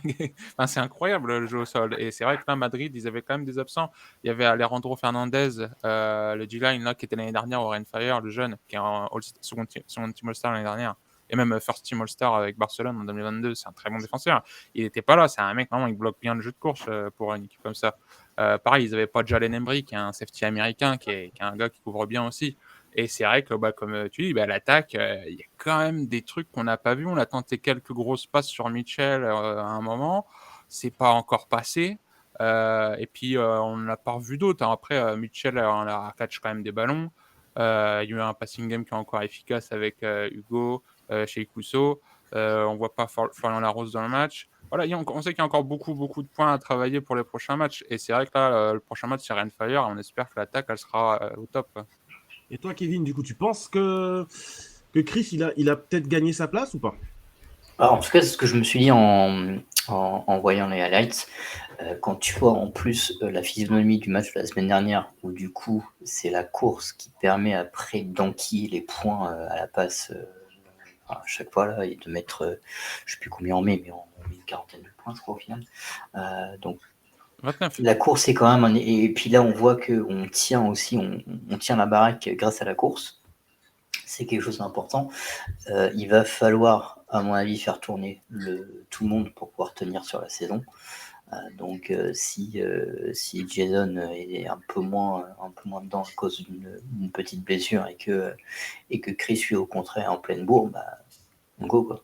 Enfin, c'est incroyable le jeu au sol. Et c'est vrai que là, Madrid, ils avaient quand même des absents. Il y avait Alejandro Fernandez, le D-line, là, qui était l'année dernière au Rainfire, le jeune, qui est en second team All-Star l'année dernière. Et même first team All-Star avec Barcelone en 2022. C'est un très bon défenseur. Il n'était pas là. C'est un mec, vraiment, il bloque bien le jeu de course pour une équipe comme ça. Pareil, ils n'avaient pas Jalen Embry, qui est un safety américain, qui est un gars qui couvre bien aussi. Et c'est vrai que, comme tu dis, l'attaque, il y a quand même des trucs qu'on n'a pas vus. On a tenté quelques grosses passes sur Mitchell à un moment. C'est pas encore passé. Et puis, on n'a pas revu d'autres. Hein. Après, Mitchell, on a catch quand même des ballons. Il y a eu un passing game qui est encore efficace avec Hugo chez Ikuso. On voit pas Florian Larose dans le match. Voilà, on sait qu'il y a encore beaucoup de points à travailler pour les prochains matchs. Et c'est vrai que là, le prochain match, c'est Rainfire. On espère que l'attaque, elle sera au top. Quoi. Et toi, Kevin, du coup, tu penses que Chris, il a peut-être gagné sa place ou pas? Alors, en tout cas, c'est ce que je me suis dit en voyant les highlights. Quand tu vois en plus la physionomie du match de la semaine dernière, où du coup, c'est la course qui permet après d'enquiller les points à la passe à chaque fois, là, et de mettre, je ne sais plus combien on met, mais on met une quarantaine de points, je crois, au final. Donc, 29. la course est quand même... Et puis là, on voit qu'on tient aussi, on tient la baraque grâce à la course. C'est quelque chose d'important. Il va falloir, à mon avis, faire tourner tout le monde pour pouvoir tenir sur la saison. Donc, si Jason est un peu moins dedans à cause d'une petite blessure et que Chris, lui, au contraire, en pleine bourre, on go, quoi.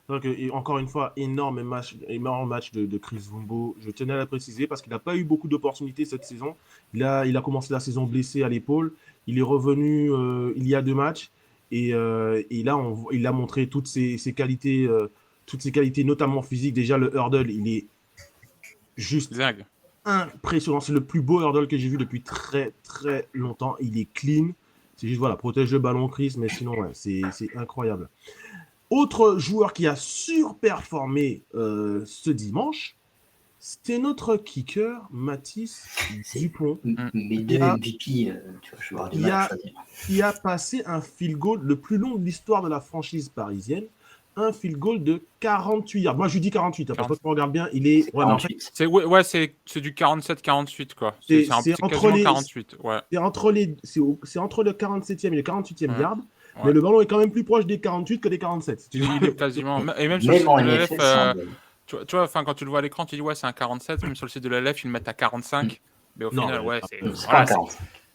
Non, Donc, et encore une fois, énorme match de Chris Wumbo. Je tenais à le préciser parce qu'il n'a pas eu beaucoup d'opportunités cette saison. Il a commencé la saison blessé à l'épaule. Il est revenu il y a 2 matchs. Et là, il a montré toutes ses qualités, notamment physiques. Déjà, le hurdle, il est juste Zag. impressionnant. C'est le plus beau hurdle que j'ai vu depuis très, très longtemps. Il est clean. C'est juste, voilà, protège le ballon, Chris. Mais sinon, ouais, c'est incroyable. Autre joueur qui a surperformé ce dimanche, c'était notre kicker, Mathis Dupont. Mes deux MVP, tu vois, je vais avoir du mal à choisir. Qui a passé un field goal le plus long de l'histoire de la franchise parisienne. Un field goal de 48 yards. Moi, je lui dis 48. Parce que quand on regarde bien, il est... Ouais, 48. C'est du 47-48, quoi. C'est entre les 48, ouais. C'est entre le 47e et le 48e yard. Ouais. Mais le ballon est quand même plus proche des 48 que des 47. Il est quasiment... Et même sur le site de l'ELF, tu vois, quand tu le vois à l'écran, tu dis ouais, c'est un 47. Même sur le site de l'ELF, ils le mettent à 45. Mais au final, ouais,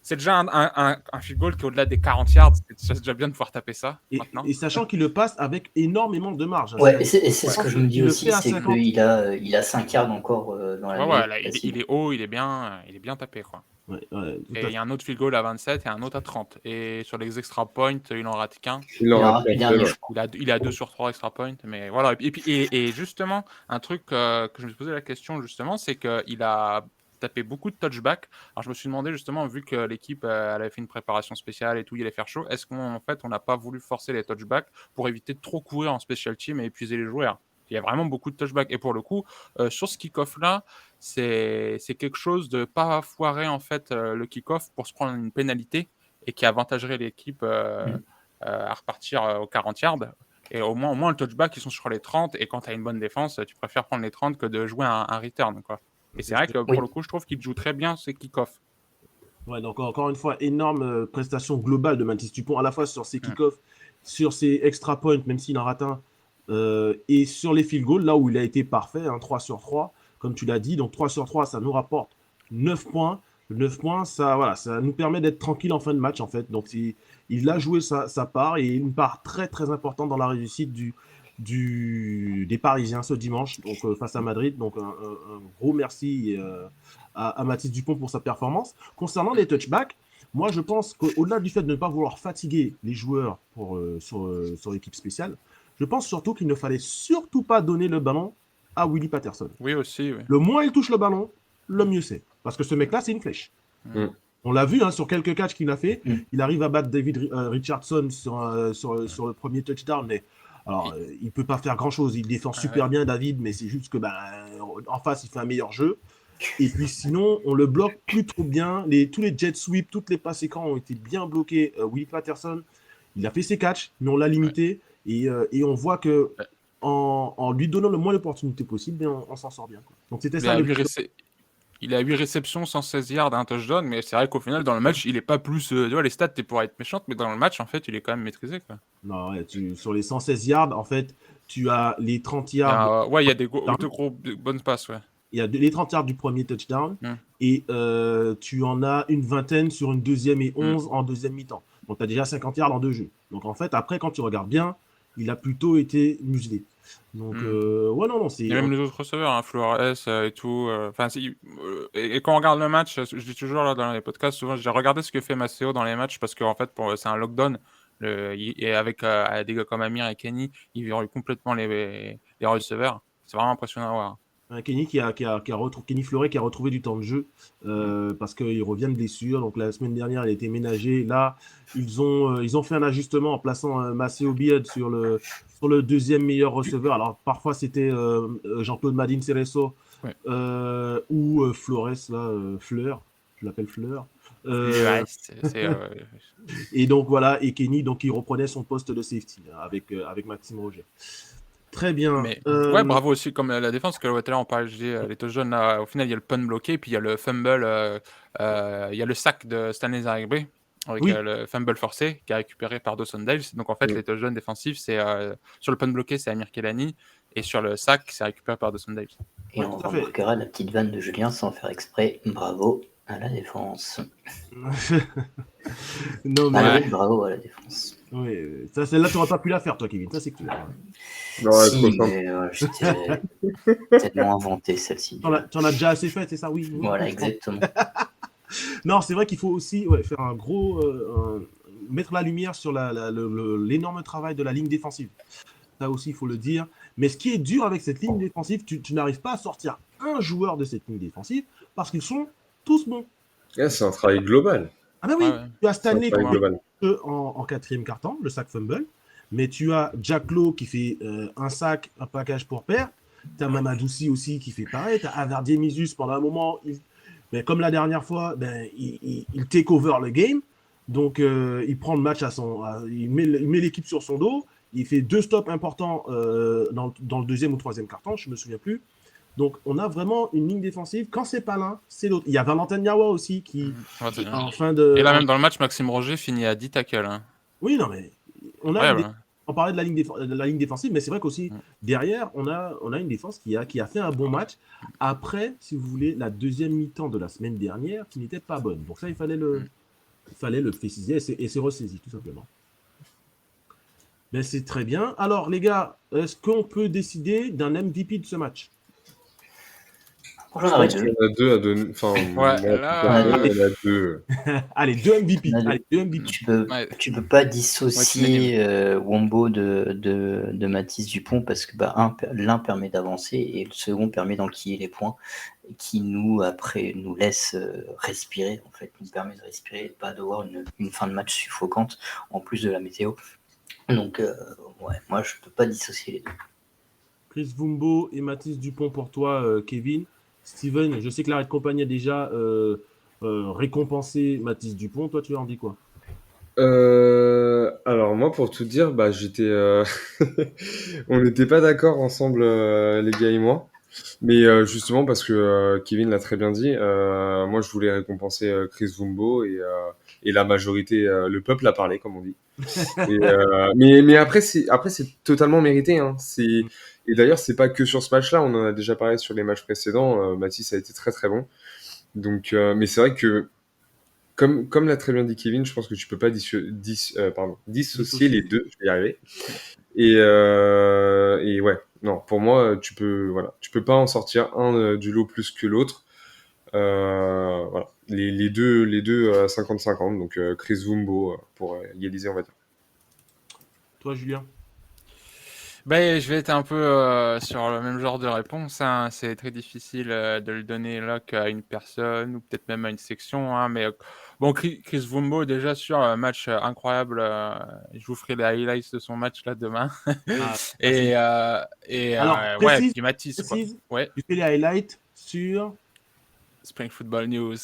c'est déjà un field goal qui est au-delà des 40 yards. C'est déjà bien de pouvoir taper ça maintenant. Et sachant qu'il le passe avec énormément de marge. Ouais, et c'est ce que je me dis aussi, c'est qu'il a 5 yards encore dans la ligne. Il est haut, il est bien tapé, quoi. Ouais, et il y a un autre field goal à 27 et un autre à 30. Et sur les extra points, il en rate qu'un. Il a 2 sur 3 extra points. Mais voilà. Et justement, un truc que je me suis posé la question, justement, c'est qu'il a tapé beaucoup de touchbacks. Alors je me suis demandé, justement, vu que l'équipe elle avait fait une préparation spéciale et tout, il allait faire chaud, est-ce qu'en fait, on n'a pas voulu forcer les touchbacks pour éviter de trop courir en special team et épuiser les joueurs? Il y a vraiment beaucoup de touchbacks. Et pour le coup, sur ce kick-off-là, c'est quelque chose de pas foirer en fait le kick-off pour se prendre une pénalité et qui avantagerait l'équipe à repartir aux 40 yards. Et au moins, le touchback, ils sont sur les 30. Et quand tu as une bonne défense, tu préfères prendre les 30 que de jouer un return, quoi. Et c'est vrai que pour le coup, je trouve qu'il joue très bien ces kick-off. Ouais, donc encore une fois, énorme prestation globale de Mathis Dupont, à la fois sur ses kick-off, sur ses extra points, même s'il en rate un, et sur les field goals, là où il a été parfait, 3 sur 3, comme tu l'as dit. Donc 3 sur 3, ça nous rapporte 9 points. 9 points, ça nous permet d'être tranquille en fin de match, en fait. Donc il a joué sa part, et une part très très importante dans la réussite des Parisiens ce dimanche, donc face à Madrid. Donc un gros merci à Mathis Dupont pour sa performance. Concernant les touchbacks, moi je pense qu'au-delà du fait de ne pas vouloir fatiguer les joueurs sur l'équipe spéciale, je pense surtout qu'il ne fallait surtout pas donner le ballon à Willie Patterson. Oui, aussi. Oui. Le moins il touche le ballon, le mieux c'est. Parce que ce mec-là, c'est une flèche. On l'a vu sur quelques catchs qu'il a fait. Il arrive à battre David Richardson sur le premier touchdown, mais alors, il ne peut pas faire grand-chose. Il défend super bien, David, mais c'est juste que en face, il fait un meilleur jeu. Et puis sinon, on le bloque plus trop bien. Tous les jet sweeps, toutes les passes écrans ont été bien bloqués. Willie Patterson, il a fait ses catchs, mais on l'a limité. Et on voit que en lui donnant le moins d'opportunités possible, on s'en sort bien, quoi. Donc c'était ça. Il a 8 réceptions, 116 yards, un touchdown, mais c'est vrai qu'au final, dans le match, il est pas plus... tu vois, les stats, t'es pour être méchante, mais dans le match, en fait, il est quand même maîtrisé, quoi. Non, ouais, sur les 116 yards, en fait, tu as les 30 yards... il y a des bonnes passes, ouais. Il y a les 30 yards du premier touchdown, et tu en as une vingtaine sur une deuxième et 11 en deuxième mi-temps. Donc, tu as déjà 50 yards en 2 jeux. Donc, en fait, après, quand tu regardes bien, il a plutôt été muselé. Donc, non, c'est... Il y a même les autres receveurs, Flores et tout. Et quand on regarde le match, je dis toujours là dans les podcasts, souvent, j'ai regardé ce que fait Maceo dans les matchs parce qu'en fait, c'est un lockdown. Et avec des gars comme Amir et Kenny, ils verrouillent complètement les receveurs. C'est vraiment impressionnant à voir. Kenny Kenny Fleuret qui a retrouvé du temps de jeu parce qu'il revient de blessure. Donc la semaine dernière, il a été ménagé. Là, ils ont fait un ajustement en plaçant Maceo Beard sur le deuxième meilleur receveur. Alors parfois c'était Jean-Claude Madine Cerezo ou Flores, là, Fleur. Je l'appelle Fleur. Et donc voilà, et Kenny, donc il reprenait son poste de safety là, avec Maxime Roger. Très bien. Mais, bravo aussi, comme la défense, que tout à l'heure on parlait, les touchdowns, au final il y a le punt bloqué, puis il y a le fumble, il y a le sac de Stanley Zarigbé, avec le fumble forcé, qui est récupéré par Dawson Dales. Donc en fait, les touchdowns défensifs, c'est sur le punt bloqué, c'est Amir Kelani, et sur le sac, c'est récupéré par Dawson Dales. Et on remarquera la petite vanne de Julien sans faire exprès. Bravo à la défense. Non, mais... Bravo à la défense. Oui, ça, celle-là, tu n'aurais pas pu la faire, toi, Kevin. Ça, c'est clair. Non, elle est Si, trop simple. mais j'étais tellement inventé celle-ci. T'en as déjà assez fait, c'est ça, oui. Voilà, exactement. Non, c'est vrai qu'il faut aussi faire un gros. Mettre la lumière sur l'énorme travail de la ligne défensive. Ça aussi, il faut le dire. Mais ce qui est dur avec cette ligne défensive, tu n'arrives pas à sortir un joueur de cette ligne défensive parce qu'ils sont tous bons. C'est un travail global. Ah ben oui, Ouais. tu as C'est un Stanley travail qui fait global. en quatrième carton, le sac fumble. Mais tu as Jack Lowe qui fait un sac, un package pour paire. Tu as Mamadouci aussi qui fait pareil. Tu as Averdier Misus pendant un moment. Mais comme la dernière fois, il take over le game. Donc, il prend le match il met l'équipe sur son dos. Il fait 2 stops importants dans le deuxième ou troisième carton, je ne me souviens plus. Donc, on a vraiment une ligne défensive. Quand c'est pas l'un, c'est l'autre. Il y a Valentin Niawa aussi qui, Ouais, c'est bien. en fin de. Et là, même dans le match, Maxime Roger finit à 10 tackles. Hein. Oui, non, mais on a Ouais. on parlait de la ligne défensive, mais c'est vrai qu'aussi, derrière, on a une défense qui a fait un bon match. Après, si vous voulez, la deuxième mi-temps de la semaine dernière qui n'était pas bonne. Donc ça, il fallait le préciser et c'est ressaisi, tout simplement. Mais c'est très bien. Alors, les gars, est-ce qu'on peut décider d'un MVP de ce match? J'en aurais deux. Il y en a deux à donner. Enfin, moi, là, il y en a deux. Allez, 2 MVP. On a deux. Allez, 2 MVP. Tu peux pas dissocier Wombo de Mathis Dupont parce que l'un permet d'avancer et le second permet d'enquiller les points qui nous laisse respirer, en fait, nous permet de respirer et de pas d'avoir une fin de match suffocante en plus de la météo. Donc moi je peux pas dissocier les deux. Chris Wumbo et Mathis Dupont pour toi, Kevin. Steven, je sais que la Red Company a déjà récompensé Mathis Dupont. Toi, tu en dis quoi? Alors moi, pour tout dire, j'étais, on n'était pas d'accord ensemble, les gars et moi. Mais justement parce que Kevin l'a très bien dit, moi je voulais récompenser Chris Wumbo et la majorité, le peuple a parlé, comme on dit. Mais après c'est totalement mérité. Hein. Et d'ailleurs c'est pas que sur ce match-là, on en a déjà parlé sur les matchs précédents. Mathis a été très très bon. Donc, mais c'est vrai que comme l'a très bien dit Kevin, je pense que tu peux pas dissocier les deux. Je vais y arriver. Et ouais, non, pour moi, tu peux pas en sortir un du lot plus que l'autre. Voilà, les deux 50-50. Donc Chris Wumbo pour égaliser, on va dire. Toi, Julien? Je vais être un peu sur le même genre de réponse. Hein. C'est très difficile de le donner là qu'à une personne ou peut-être même à une section. Hein. Mais bon, Chris Wumbo, déjà sur un match incroyable. Je vous ferai les highlights de son match là demain. Alors, ouais, puis Mathis. Ouais. Tu fais les highlights sur Spring Football News.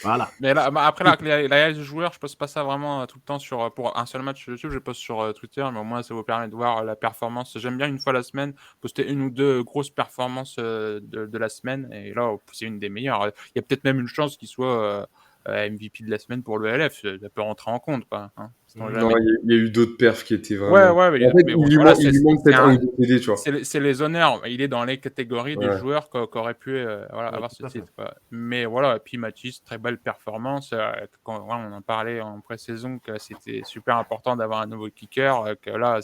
Voilà. Mais là, après, les highlights de joueurs, je poste pas ça vraiment tout le temps pour un seul match sur YouTube, je poste sur Twitter, mais au moins ça vous permet de voir la performance. J'aime bien une fois la semaine poster une ou deux grosses performances de la semaine, et là, c'est une des meilleures. Il y a peut-être même une chance qu'il soit MVP de la semaine pour le LF, ça peut rentrer en compte, quoi. Hein. Non, il y a eu d'autres perfs qui étaient vraiment. Ouais, en fait, il lui manque peut-être un ou deux TD, tu vois. C'est les honneurs. Il est dans les catégories des joueurs qui auraient pu avoir ce titre. Quoi. Mais voilà, et puis Mathis, très belle performance. Quand on en parlait en pré-saison, que c'était super important d'avoir un nouveau kicker.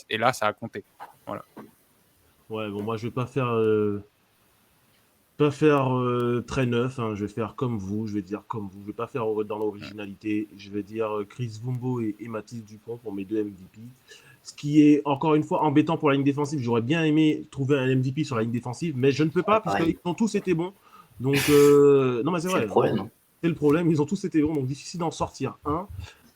Et là, ça a compté. Voilà. Ouais, bon, moi, je vais pas faire très neuf, hein. Je vais faire comme vous, je vais dire comme vous, je vais pas faire dans l'originalité, je vais dire Chris Wumbo et Mathis Dupont pour mes deux MVP. Ce qui est encore une fois embêtant pour la ligne défensive, j'aurais bien aimé trouver un MVP sur la ligne défensive, mais je ne peux pas puisqu'ils ont tous été bons. Donc non, mais c'est vrai. C'est le problème. C'est le problème, ils ont tous été bons, donc difficile d'en sortir un.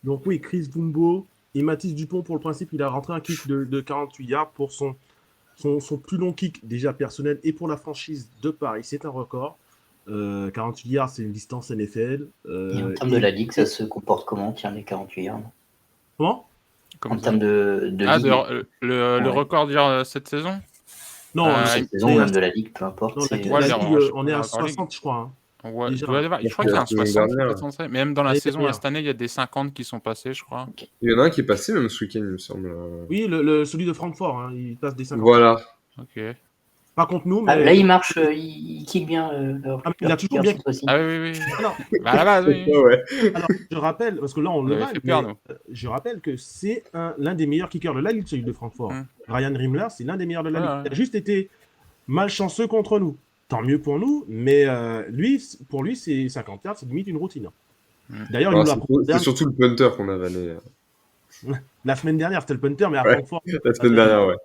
Donc oui, Chris Wumbo et Mathis Dupont, pour le principe, il a rentré un kick de 48 yards pour son plus long kick déjà personnel et pour la franchise de Paris, c'est un record. 48 yards, c'est une distance NFL. Et en termes de la ligue, ça se comporte comment, tiens, les 48 yards? Comment? En termes de ligue. Le record dire cette saison? Non, cette saison, même de la ligue, peu importe. Non, la ligue, on est à 60, je crois. Hein. Ouais, je crois qu'il y a un 60. Mais même dans la saison, cette année, il y a des 50 qui sont passés, je crois. Okay. Il y en a un qui est passé même ce week-end, il me semble. Oui, celui de Francfort, hein, il passe des 50. Voilà. Ok. Pas contre nous, Ah, mais là, il marche, il kick bien. Leur, Ah, mais il a leur toujours kicker bien cette fois-ci. Ah oui, oui, oui. Ah non, Bah, à la base, oui. Ouais, ouais. alors je rappelle, parce que là on On le avait vanne, fait peur, mais nous. je rappelle que c'est l'un des meilleurs kickers de la Ligue celui de Francfort. Mm. Ryan Rimler, c'est l'un des meilleurs de la Ouais, Ligue. ouais. Il a juste été malchanceux contre nous. Tant mieux pour nous, mais pour lui, c'est 50 yards, c'est limite une routine. Mm. D'ailleurs, il Non, nous l'a prouvé c'est surtout le punter qu'on a vanné. la semaine dernière, c'était le punter, mais à Ouais, Francfort. la semaine dernière, ouais.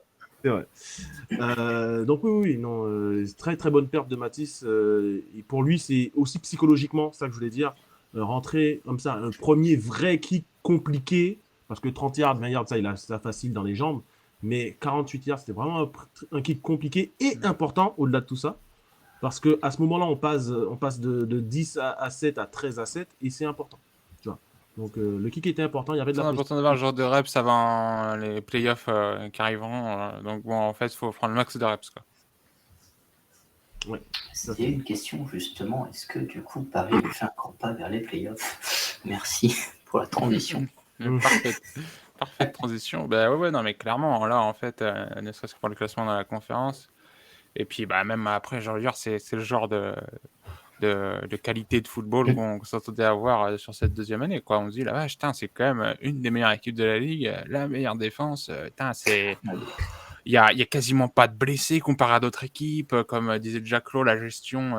C'est vrai. Donc oui, non, très très bonne perte de Matisse. Et pour lui, c'est aussi psychologiquement, ça que je voulais dire, rentrer comme ça, un premier vrai kick compliqué, parce que 30 yards, 20 yards, ça il a ça facile dans les jambes, mais 48 yards, c'était vraiment un kick compliqué et important au-delà de tout ça, parce que à ce moment-là, on passe de 10 à 7 à 13 à 7, et c'est important. Tu vois. Donc le kick était important, il y avait de C'est la important d'avoir un genre de reps avant les playoffs qui arriveront. Donc bon, en fait, il faut prendre le max de reps, quoi. Ouais. C'était une question justement, est-ce que du coup Paris fait un grand pas vers les playoffs? Merci pour la transition. Parfaite transition. Bah ouais, non, mais clairement, là, en fait, ne serait-ce que pour le classement dans la conférence. Et puis, bah, même après, genre, c'est le genre de qualité de football qu'on s'attendait à voir sur cette deuxième année, quoi. On se dit, la vache, c'est quand même une des meilleures équipes de la Ligue, la meilleure défense. C'est... Il y a quasiment pas de blessés comparé à d'autres équipes. Comme disait Jack Lowe, la gestion,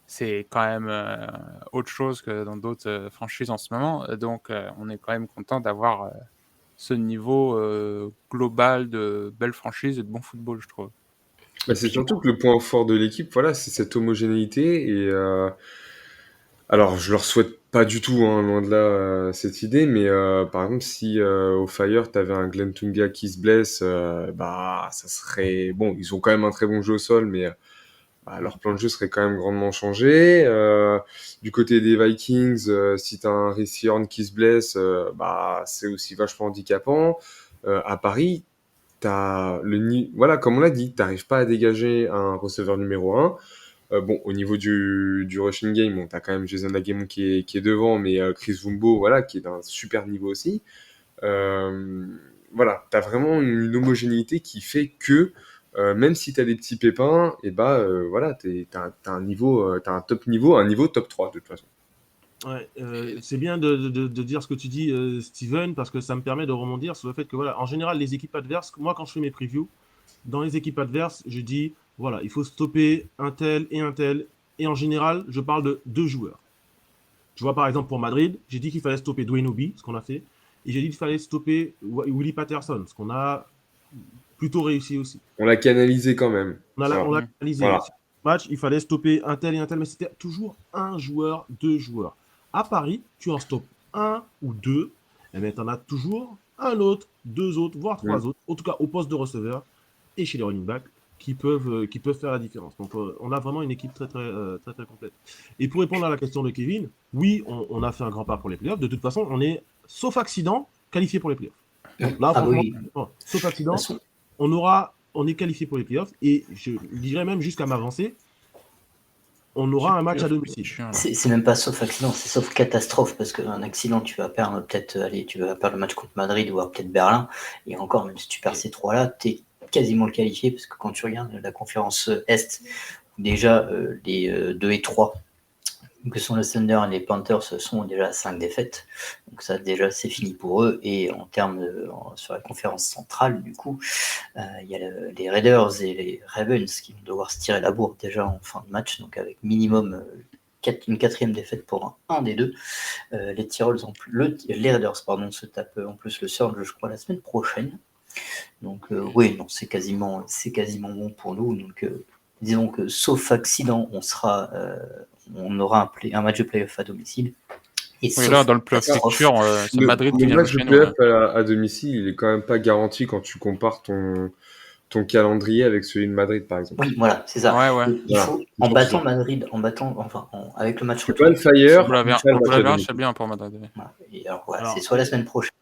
c'est quand même autre chose que dans d'autres franchises en ce moment. Donc, on est quand même content d'avoir ce niveau global de belle franchise et de bon football, je trouve. Bah, c'est surtout que le point fort de l'équipe, voilà, c'est cette homogénéité. Et alors, je leur souhaite pas du tout, hein, loin de là, cette idée. Mais par exemple, si au Fire, t'avais un Glenn Tunga qui se blesse, bah, ça serait bon. Ils ont quand même un très bon jeu au sol, mais bah, leur plan de jeu serait quand même grandement changé. Du côté des Vikings, si t'as un Rhys Horn qui se blesse, bah, c'est aussi vachement handicapant. À Paris, voilà, comme on l'a dit, t'arrives pas à dégager un receveur numéro 1. Bon, au niveau du rushing game, bon, t'as quand même Jason Laguemon qui est devant, mais Chris Wumbo, voilà, qui est d'un super niveau aussi. Voilà, t'as vraiment une homogénéité qui fait que même si t'as des petits pépins, et bah voilà, t'as un niveau, t'as un top niveau, un niveau top 3 de toute façon. Ouais, c'est bien de dire ce que tu dis, Steven, parce que ça me permet de rebondir sur le fait que, voilà, en général, les équipes adverses, moi, quand je fais mes previews, dans les équipes adverses, je dis, voilà, il faut stopper un tel, et en général, je parle de 2 joueurs. Tu vois, par exemple, pour Madrid, j'ai dit qu'il fallait stopper Dwayne Obi, ce qu'on a fait, et j'ai dit qu'il fallait stopper Willie Patterson, ce qu'on a plutôt réussi aussi. On l'a canalisé quand même. On l'a analysé. Voilà. Sur le match, il fallait stopper un tel, mais c'était toujours un joueur, 2 joueurs. À Paris, tu en stoppes un ou 2, et bien tu en as toujours un autre, 2 autres, voire 3 autres, en tout cas au poste de receveur et chez les running backs, qui peuvent faire la différence. Donc on a vraiment une équipe très complète. Et pour répondre à la question de Kevin, oui, on a fait un grand pas pour les playoffs. De toute façon, on est, sauf accident, qualifié pour les playoffs. Donc là, franchement, oui. sauf accident, on est qualifié pour les playoffs, et je dirais même jusqu'à m'avancer, on aura un match à domicile. C'est même pas sauf accident, c'est sauf catastrophe, parce qu'un accident, tu vas perdre peut-être, tu vas perdre le match contre Madrid ou peut-être Berlin, et encore, même si tu perds ces 3-là, t'es quasiment qualifié, parce que quand tu regardes la conférence Est, déjà les 2 et 3, que sont les Thunder et les Panthers, sont déjà à 5 défaites. Donc ça, déjà, c'est fini pour eux. Et en termes sur la conférence centrale, du coup, il y a les Raiders et les Ravens qui vont devoir se tirer la bourre déjà en fin de match, donc avec minimum une 4e défaite pour un des deux. Les Tirolles, les Raiders, se tapent en plus le Surge, je crois, la semaine prochaine. Donc oui, non, c'est quasiment bon pour nous. Donc disons que sauf accident, on aura un match de playoff à domicile. Et oui, là, dans le playoff futur, c'est Madrid qui vient le match de playoff à domicile, il est quand même pas garanti quand tu compares ton calendrier avec celui de Madrid, par exemple. Oui, voilà, c'est ça. Ouais. Il faut, en battant Madrid, avec le match retour. Pas le Fire, c'est bien pour Madrid. Voilà. Et alors, voilà, c'est soit la semaine prochaine.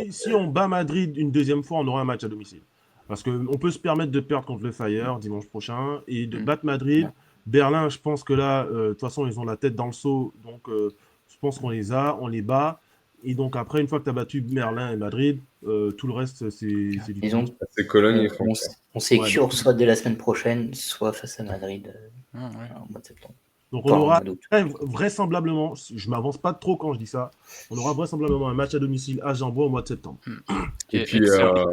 Si on bat Madrid une deuxième fois, on aura un match à domicile. Parce qu'on peut se permettre de perdre contre le Fire dimanche prochain et de battre Madrid. Berlin, je pense que là, de toute façon, ils ont la tête dans le seau. Donc, je pense qu'on les bat. Et donc après, une fois que tu as battu Berlin et Madrid, tout le reste, c'est du Disons, C'est Cologne et Francfort. on sait Ouais, cure soit dès la semaine prochaine, soit face à Madrid Ouais. au mois de septembre. Donc on Enfin, au aura mois d'août. vraisemblablement, je m'avance pas trop quand je dis ça, on aura vraisemblablement un match à domicile à Jambois au mois de septembre. Qui Et est puis, excellent.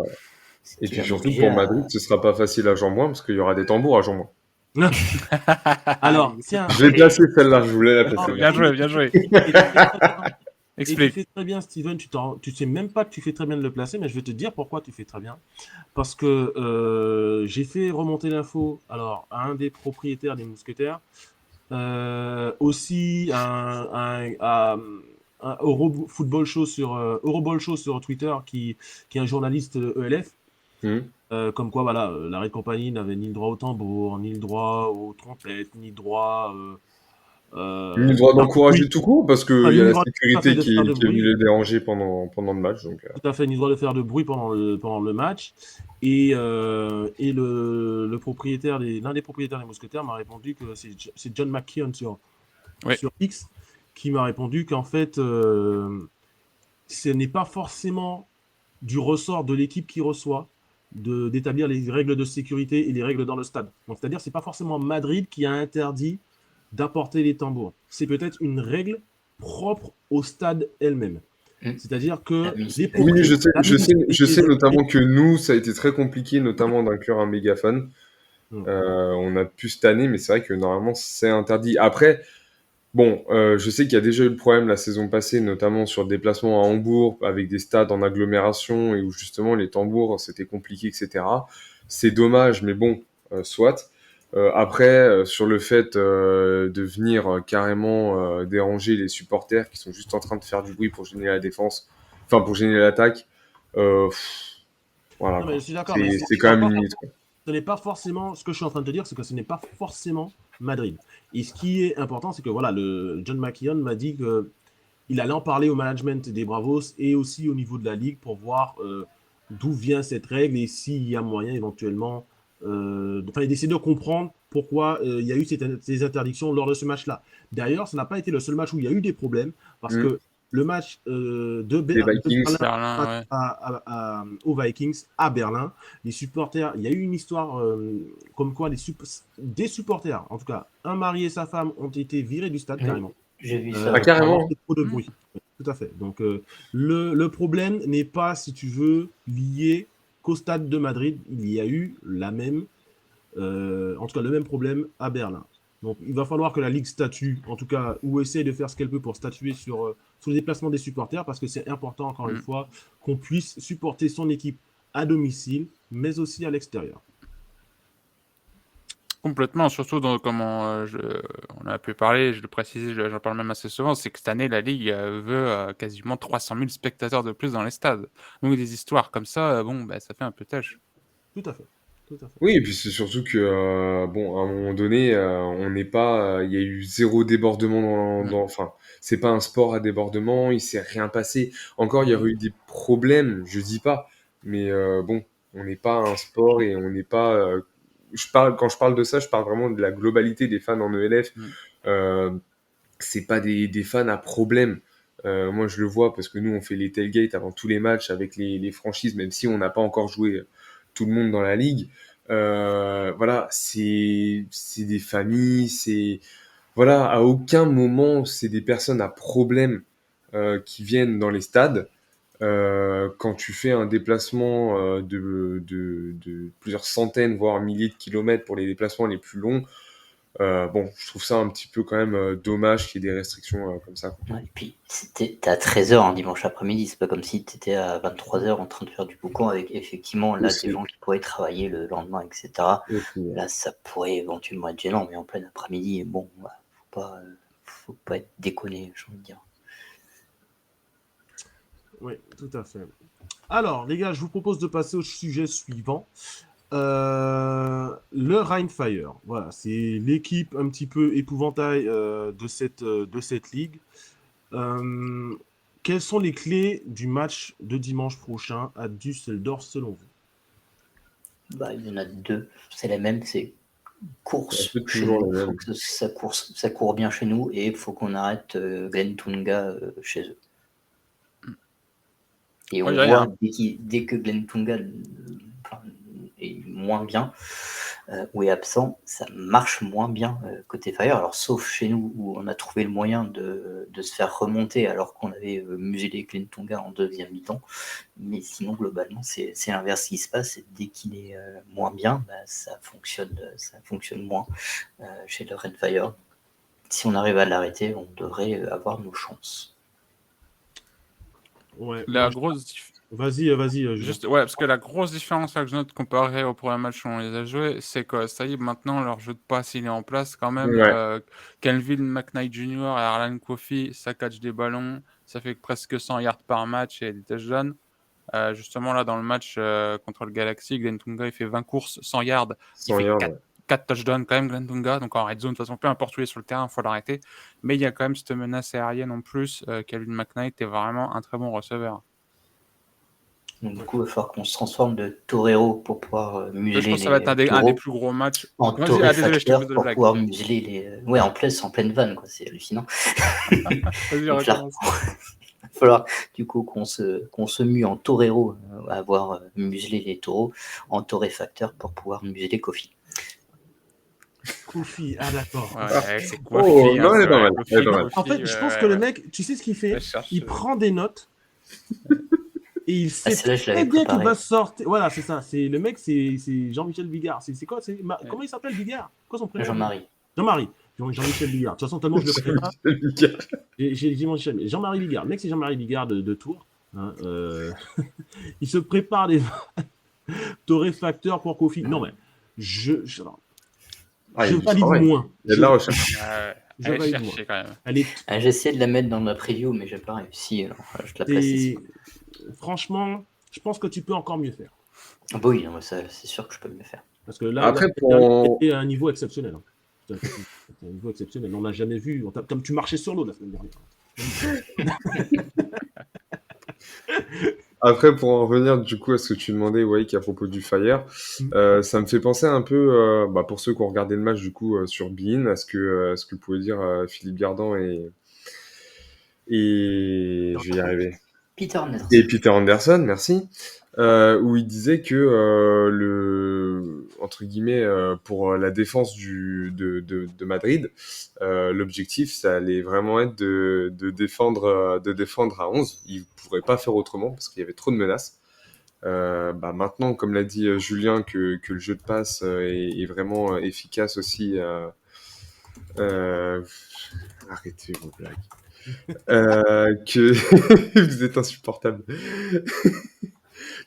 C'est et qui puis va surtout m'obliger pour à- Madrid, ce sera pas facile à Jean-Bouin parce qu'il y aura des tambours à Jean-Bouin. Alors, tiens, Je l'ai placé celle-là, je voulais la non, placer. Bien joué, bien joué. et tu fais très bien. Et tu Explique. fais très bien, Steven. Tu sais même pas que tu fais très bien de le placer, mais je vais te dire pourquoi tu fais très bien. Parce que j'ai fait remonter l'info alors, à un des propriétaires des Mousquetaires, aussi à un Euroball Show sur Twitter qui est un journaliste ELF. Comme quoi, voilà, l'arrêt de compagnie n'avait ni le droit au tambour, ni le droit aux trompettes, ni le droit. Ni le droit faire du bruit. d'encourager tout court parce qu'il Enfin, y ni a le la droit tout à fait sécurité de faire de qui est venue bruit. les déranger pendant le match. Donc, Tout à fait, ni le droit de faire de bruit pendant le match. Et le propriétaire l'un des propriétaires des Mousquetaires m'a répondu que c'est John McKeon sur X qui m'a répondu qu'en fait, ce n'est pas forcément du ressort de l'équipe qui reçoit d'établir les règles de sécurité et les règles dans le stade. Donc, c'est-à-dire, c'est pas forcément Madrid qui a interdit d'apporter les tambours. C'est peut-être une règle propre au stade elle-même. C'est-à-dire que les oui, je sais les- notamment que nous, ça a été très compliqué, notamment d'inclure un mégaphone. On a pu cette année, mais c'est vrai que normalement, c'est interdit. Après, bon, je sais qu'il y a déjà eu le problème la saison passée, notamment sur le déplacement à Hambourg, avec des stades en agglomération, et où justement les tambours, c'était compliqué, etc. C'est dommage, mais bon, soit. Après, sur le fait de venir carrément déranger les supporters qui sont juste en train de faire du bruit pour gêner la défense, enfin pour gêner l'attaque, voilà, Non, mais quoi. je suis d'accord, mais C'est quand même une limite, quoi. ce n'est pas forcément, ce que je suis en train de te dire, c'est que ce n'est pas forcément Madrid. Et ce qui est important, c'est que voilà, le John McKeon m'a dit qu'il allait en parler au management des Bravos et aussi au niveau de la ligue pour voir d'où vient cette règle et s'il y a moyen éventuellement d'essayer de comprendre pourquoi il y a eu ces interdictions lors de ce match-là. D'ailleurs, ce n'a pas été le seul match où il y a eu des problèmes parce que le match de Les Vikings. Berlin, aux Vikings à Berlin, les supporters, il y a eu une histoire comme quoi des supporters, en tout cas un mari et sa femme, ont été virés du stade carrément. J'ai vu ça. Ah, carrément. Trop de bruit. Tout à fait. Donc le problème n'est pas, si tu veux, lié qu'au stade de Madrid. Il y a eu en tout cas le même problème à Berlin. Donc il va falloir que la Ligue statue, en tout cas, ou essaie de faire ce qu'elle peut pour statuer sur le déplacement des supporters, parce que c'est important, encore une fois, qu'on puisse supporter son équipe à domicile, mais aussi à l'extérieur. Complètement, surtout comme on a pu parler, je le précise, j'en parle même assez souvent, c'est que cette année, la Ligue veut quasiment 300 000 spectateurs de plus dans les stades. Donc des histoires comme ça, ça fait un peu tâche. Tout à fait. Oui, et puis c'est surtout que, bon, à un moment donné, on n'est pas, il y a eu zéro débordement enfin, c'est pas un sport à débordement, il s'est rien passé. Encore, il y aurait eu des problèmes, je dis pas, mais bon, on n'est pas un sport et on n'est pas. Quand je parle de ça, je parle vraiment de la globalité des fans en ELF. C'est pas des fans à problème. Moi, je le vois parce que nous, on fait les tailgates avant tous les matchs avec les franchises, même si on n'a pas encore joué tout le monde dans la ligue. Voilà, c'est des familles, voilà, à aucun moment c'est des personnes à problème qui viennent dans les stades. Quand tu fais un déplacement de plusieurs centaines, voire milliers de kilomètres pour les déplacements les plus longs, bon, je trouve ça un petit peu quand même dommage qu'il y ait des restrictions comme ça, quoi. Ouais, et puis, t'es à 13h un dimanche après-midi, c'est pas comme si t'étais à 23h en train de faire du boucan avec effectivement là des gens qui pourraient travailler le lendemain, etc. Là, ça pourrait éventuellement être gênant, mais en plein après-midi, bon, faut pas être déconné, j'ai envie de dire. Oui, tout à fait. Alors, les gars, je vous propose de passer au sujet suivant. Le Rheinfire, voilà, c'est l'équipe un petit peu épouvantail de cette ligue. Quelles sont les clés du match de dimanche prochain à Düsseldorf selon vous? Il y en a deux, c'est la même, c'est course C'est chez toujours nous. la Il faut même. que ça court bien chez nous et il faut qu'on arrête Glenn Tunga chez eux. Et on Ouais, y a voit rien. dès que Glenn Tunga est moins bien ou est absent, ça marche moins bien côté Fire. Alors sauf chez nous où on a trouvé le moyen de se faire remonter alors qu'on avait muselé Glenn Tunga en deuxième mi-temps. Mais sinon globalement c'est l'inverse qui se passe. Et dès qu'il est moins bien, ça fonctionne moins chez le Red Fire. Si on arrive à l'arrêter, on devrait avoir nos chances. Ouais, La grosse Vas-y, Julien. Juste, ouais, parce que la grosse différence là, que je note comparé au premier match où on les a joués, c'est que ça y est, maintenant leur jeu de passe il est en place quand même. Ouais. Kelvin McKnight Jr. et Arlan Kofi, ça catch des ballons, ça fait presque 100 yards par match et des touchdowns. Justement là dans le match contre le Galaxy, Glenn Tunga il fait 20 courses, 100 yards, il 100 fait yards. 4 touchdowns quand même Glenn Tunga, donc en red zone de toute façon peu importe où il est sur le terrain, il faut l'arrêter. Mais il y a quand même cette menace aérienne en plus. Kelvin McKnight est vraiment un très bon receveur. Donc du coup, il va falloir qu'on se transforme de torero pour pouvoir Je museler pense que ça va être un les des taureaux plus gros matchs. en Vas-y, désolé, je te torréfacteur pose de pour blague. pouvoir museler les... Ouais, en pleine vanne, quoi, c'est hallucinant. Vas-y, Donc là, recommence. il va falloir du coup qu'on se mue en torero, avoir muselé les taureaux, en torréfacteur pour pouvoir museler Kofi. Kofi, ah d'accord. Ouais, c'est Oh, Kofi. non, elle est pas mal. Kofi, Elle est pas mal. En fait, je pense que le mec, tu sais ce qu'il fait? Ouais, je cherche, Il prend des notes et il sait celle-là, je très l'avais bien qu'il préparée. va sortir. Voilà, c'est ça. C'est le mec, c'est Jean-Michel Bigard. C'est quoi? Comment il s'appelle Bigard? Quoi son prénom? Jean-Marie. Jean-Marie. Jean-Michel Bigard. De toute façon, tellement je le connais pas. J'ai dit Jean-Michel. Jean-Marie Bigard. Le mec, c'est Jean-Marie Bigard de Tours. Hein, il se prépare des torréfacteurs pour Kofi. Non, mais je valide moins. Il y a de la recherche. Je valide moins. Quand même. J'ai essayé de la mettre dans la preview, mais j'ai pas réussi. Alors, je te la précise. Franchement, je pense que tu peux encore mieux faire. Oui, c'est sûr que je peux mieux faire. Parce que là, Après, c'était un niveau exceptionnel. Hein. C'était un niveau exceptionnel. On n'a jamais vu. Comme tu marchais sur l'eau la semaine dernière. Après, pour en revenir du coup à ce que tu demandais, Wake, à propos du Fire, ça me fait penser un peu, pour ceux qui ont regardé le match du coup sur Bein, à ce que pouvait dire Philippe Gardan et je vais y arriver. Peter Anderson. Et Peter Anderson, merci. Où il disait que entre guillemets pour la défense de Madrid, l'objectif ça allait vraiment être de défendre à 11. Il pourrait pas faire autrement parce qu'il y avait trop de menaces. Maintenant, comme l'a dit Julien, que le jeu de passe est vraiment efficace aussi. Arrêtez vos blagues. Que vous êtes insupportable.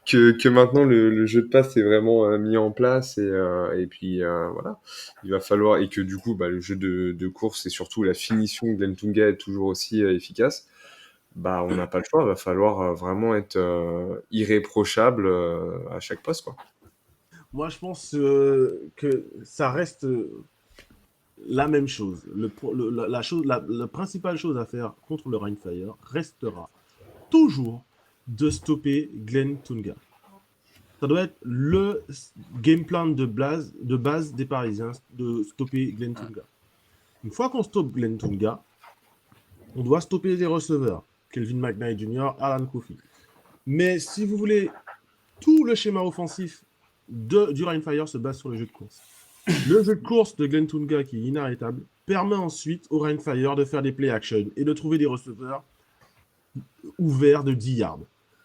que maintenant le jeu de passe est vraiment mis en place et puis voilà, il va falloir, et que du coup le jeu de course et surtout la finition de Glenn Tunga est toujours aussi efficace. On n'a pas le choix, il va falloir vraiment être irréprochable à chaque poste, quoi. Moi, je pense que ça reste la même chose. La principale chose à faire contre le Rheinfire restera toujours de stopper Glenn Tunga. Ça doit être le game plan de base des Parisiens, de stopper Glenn Tunga. Une fois qu'on stoppe Glenn Tunga, on doit stopper les receveurs. Kelvin McKnight Jr., Arlan Kofi. Mais si vous voulez, tout le schéma offensif du Rheinfire se base sur le jeu de course. Le jeu de course de Glenn Tunga, qui est inarrêtable, permet ensuite au Rheinfire de faire des play action et de trouver des receveurs ouverts de 10 yards.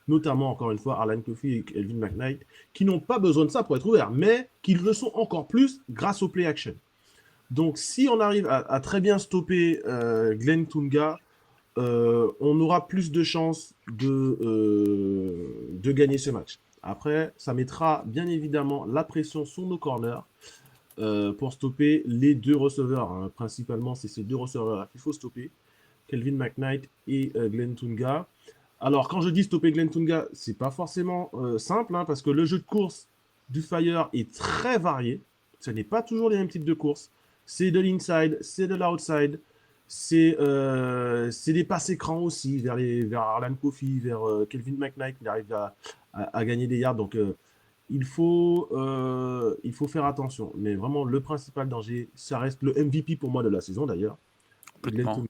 Notamment, encore une fois, Arlan Kofi et Kelvin McKnight, qui n'ont pas besoin de ça pour être ouverts, mais qui le sont encore plus grâce au play action. Donc, si on arrive à très bien stopper Glenn Tunga, on aura plus de chances de gagner ce match. Après, ça mettra bien évidemment la pression sur nos corners pour stopper les deux receveurs. Hein. Principalement, c'est ces deux receveurs qu'il faut stopper, Kelvin McKnight et Glenn Tunga. Alors, quand je dis stopper Glenn Tunga, c'est pas forcément simple, hein, parce que le jeu de course du Fire est très varié. Ce n'est pas toujours les mêmes types de courses. C'est de l'inside, c'est de l'outside, c'est des passes écrans aussi vers Arlan Kofi, vers Kelvin McKnight, qui arrive à gagner des yards. Donc, il faut faire attention. Mais vraiment, le principal danger, ça reste le MVP pour moi de la saison, d'ailleurs. Glenn Tunga,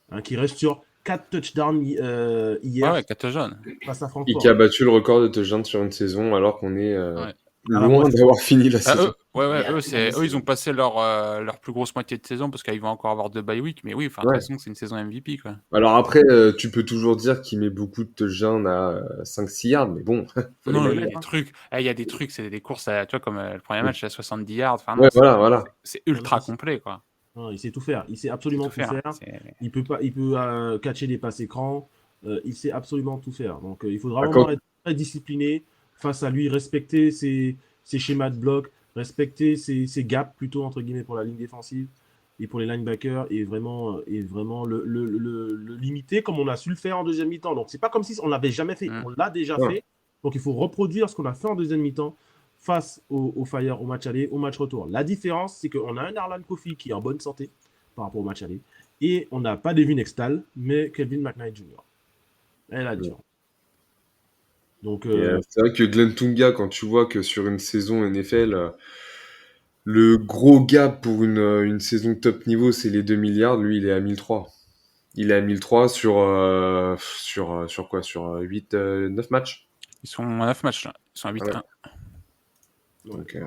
hein, qui reste sur 4 touchdowns hier Ouais, 4 jeunes. face à Et Francfort. qui a battu le record de touchdowns sur une saison alors qu'on est Ouais. loin d'avoir fini la saison. Eux, ils ont passé leur plus grosse moitié de saison parce qu'ils vont encore avoir 2 bye week. Mais oui, de toute Ouais. façon, c'est une saison MVP, quoi. Alors après, tu peux toujours dire qu'il met beaucoup de touchdowns à 5-6 yards, mais bon, faut les Non, il y a mettre. des trucs. Il y a des trucs, c'est des courses, tu vois, comme le premier match à 70 yards. Enfin, Ouais, non, voilà. c'est ultra Non, complet, quoi. Non, il sait tout faire. Il sait absolument tout faire. C'est- Il peut catcher des passes écrans. Il sait absolument tout faire. Donc, il faudra Ah, vraiment quand- être très discipliné face à lui, respecter ses schémas de bloc, respecter ses gaps plutôt entre guillemets pour la ligne défensive et pour les linebackers et vraiment le limiter comme on a su le faire en deuxième mi-temps. Donc, c'est pas comme si on l'avait jamais fait. Mm. On l'a déjà Ouais. fait. Donc, il faut reproduire ce qu'on a fait en deuxième mi-temps face au Fire, au match aller, au match retour. La différence, c'est qu'on a un Arlan Kofi qui est en bonne santé par rapport au match aller. Et on n'a pas Devin Extal, mais Kelvin McKnight Jr. Elle a la différence. Donc, c'est vrai que Glenn Tunga, quand tu vois que sur une saison NFL, le gros gap pour une saison top niveau, c'est les 2 milliards, lui, il est à 1003. Il est à 1003 sur quoi? Sur 9 matchs. Ils sont à 9 matchs, là. Ils sont à 8-1. ouais. Donc,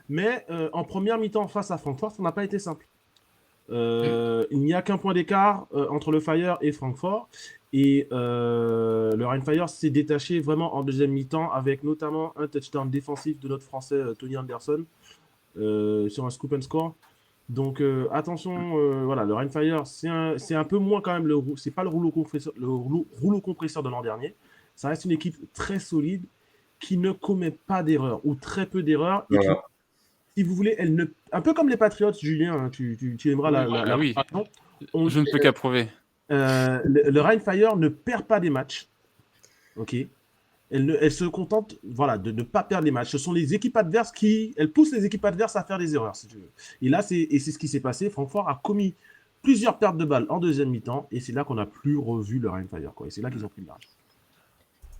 Mais en première mi-temps face à Francfort, ça n'a pas été simple. Il n'y a qu'un point d'écart entre le Fire et Francfort. Et le Rhein-Fire s'est détaché vraiment en deuxième mi-temps avec notamment un touchdown défensif de notre Français Tony Anderson sur un scoop and score. Donc attention, voilà, le Rhein-Fire, c'est un peu moins quand même c'est pas le rouleau compresseur de l'an dernier. Ça reste une équipe très solide qui ne commet pas d'erreurs ou très peu d'erreurs et qui, voilà. si vous voulez, un peu comme les Patriots, Julien, hein, tu aimeras la oui. comparaison. Je ne peux qu'approuver. Le Rhein-Fire ne perd pas des matchs. Ok. Elle se contente, voilà, de ne pas perdre les matchs. Ce sont les équipes adverses elles poussent les équipes adverses à faire des erreurs, si tu veux. Et là, c'est ce qui s'est passé. Francfort a commis plusieurs pertes de balles en deuxième mi-temps, et c'est là qu'on n'a plus revu le Rhein-Fire, quoi. Et c'est là qu'ils ont pris le large.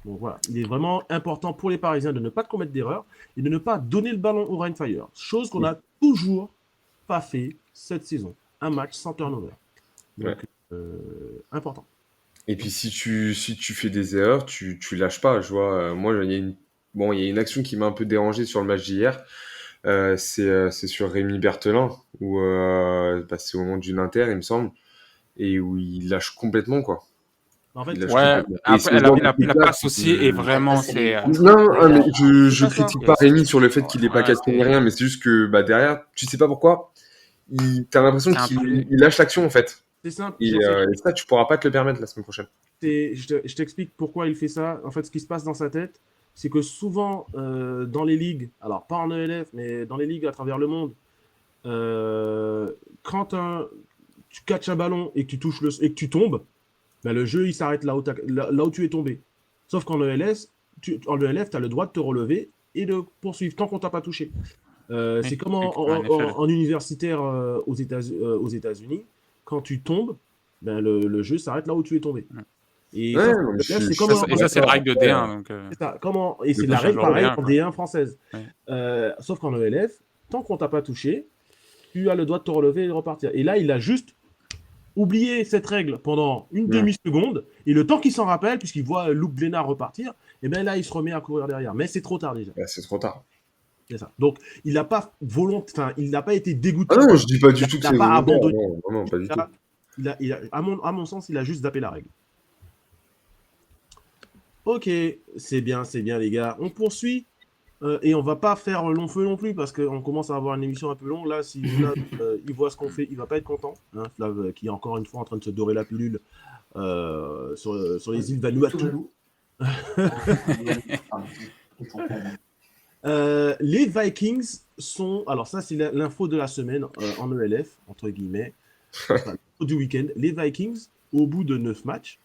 Donc voilà, il est vraiment important pour les Parisiens de ne pas commettre d'erreurs et de ne pas donner le ballon au Rhein-Fire. Chose qu'on n'a toujours pas fait cette saison. Un match sans turnover. Donc, important. Et puis si tu fais des erreurs, tu lâches pas. Je vois, moi il y a une action qui m'a un peu dérangé sur le match d'hier. C'est sur Rémi Berthelin où c'est au moment d'une inter, il me semble, et où il lâche complètement quoi. En fait, Il lâche Ouais, complètement. Et après, c'est le genre de la truc-là passe aussi est vraiment. Non, mais je C'est pas ça. critique pas Rémi sur le fait qu'il ait pas Ouais, cassé ni rien, mais c'est juste que derrière, tu sais pas pourquoi, t'as l'impression C'est un qu'il peu- il lâche l'action en fait. c'est simple. Et ça, tu pourras pas te le permettre la semaine prochaine. Je t'explique pourquoi il fait ça. En fait, ce qui se passe dans sa tête, c'est que souvent, dans les ligues, alors pas en ELF, mais dans les ligues à travers le monde, quand tu catches un ballon et que tu touches et que tu tombes, le jeu il s'arrête là où tu es tombé. Sauf qu'en ELF, tu as le droit de te relever et de poursuivre tant qu'on t'a pas touché. C'est comme en universitaire aux États-Unis, quand tu tombes, le jeu s'arrête là où tu es tombé. Et Ouais, ça, non, mais c'est comme Et ça, c'est la règle de D1. Donc, c'est ça. Et c'est Le la règle joueur pareille D1, en quoi. D1 française. Ouais. Sauf qu'en ELF, tant qu'on t'a pas touché, tu as le droit de te relever et de repartir. Et là, il a juste oublié cette règle pendant une demi-seconde. Et le temps qu'il s'en rappelle, puisqu'il voit Luke Glenard repartir, et bien là, il se remet à courir derrière. Mais c'est trop tard déjà. C'est trop tard. C'est ça. Donc, il n'a pas il n'a pas été dégoûté. Ah non, je dis pas du tout que Il n'a c'est pas volontaire. abandonné. Non, pas du tout. À mon sens, il a juste zappé la règle. Ok, c'est bien, les gars. On poursuit. Et on va pas faire long feu non plus parce qu'on commence à avoir une émission un peu longue. Là, si Flav, il voit ce qu'on fait, il va pas être content. Hein, Flav, qui est encore une fois en train de se dorer la pilule sur les îles Vanuatu. Les Vikings sont... Alors ça, c'est l'info de la semaine en ELF, entre guillemets. Enfin, du week-end. Les Vikings, au bout de 9 matchs,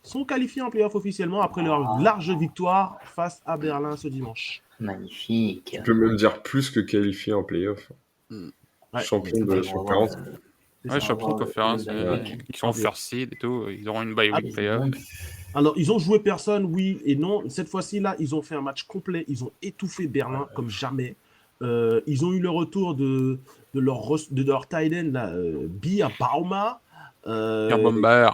sont qualifiés en playoff officiellement après leur large victoire face à Berlin ce dimanche. Magnifique. Tu peux même dire plus que qualifié en playoff. Ouais, Champion de conférence. Ouais, champion de conférence. Ils sont first seed et tout. Ils auront une bye week playoff. Alors, ils ont joué personne, oui et non. Cette fois-ci, là, ils ont fait un match complet. Ils ont étouffé Berlin comme jamais. Ils ont eu le retour de leur tight end, Bia Bauma. Pierre Euh, Bomber.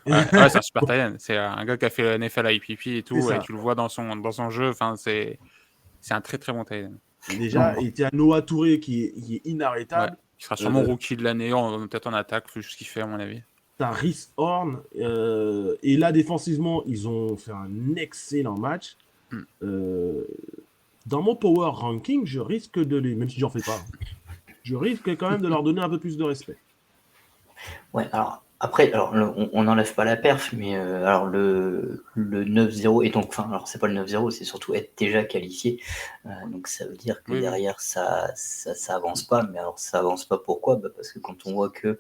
Ouais, c'est un super talent. C'est un gars qui a fait le NFL à IPP et c'est tout, et ça. tu le vois dans son jeu. Enfin, c'est un très très bon talent. Non, Déjà, il y a Noah Touré qui est Ouais. inarrêtable. Il sera sûrement Euh, rookie de l'année, peut-être en attaque, vu ce qu'il fait, à mon avis. T'as Rhys Horn. Et là, défensivement, ils ont fait un excellent match. Hmm. Dans mon power ranking, je risque de les. Même si j'en fais pas, je risque quand même de leur donner un peu plus de respect. ouais, alors après, alors, on n'enlève pas la perf, mais alors le 9-0, et donc, enfin, alors c'est pas le 9-0, c'est surtout être déjà qualifié. Donc ça veut dire que Oui, oui. derrière, ça avance pas. Mais alors, ça avance pas pourquoi? Parce que quand on voit que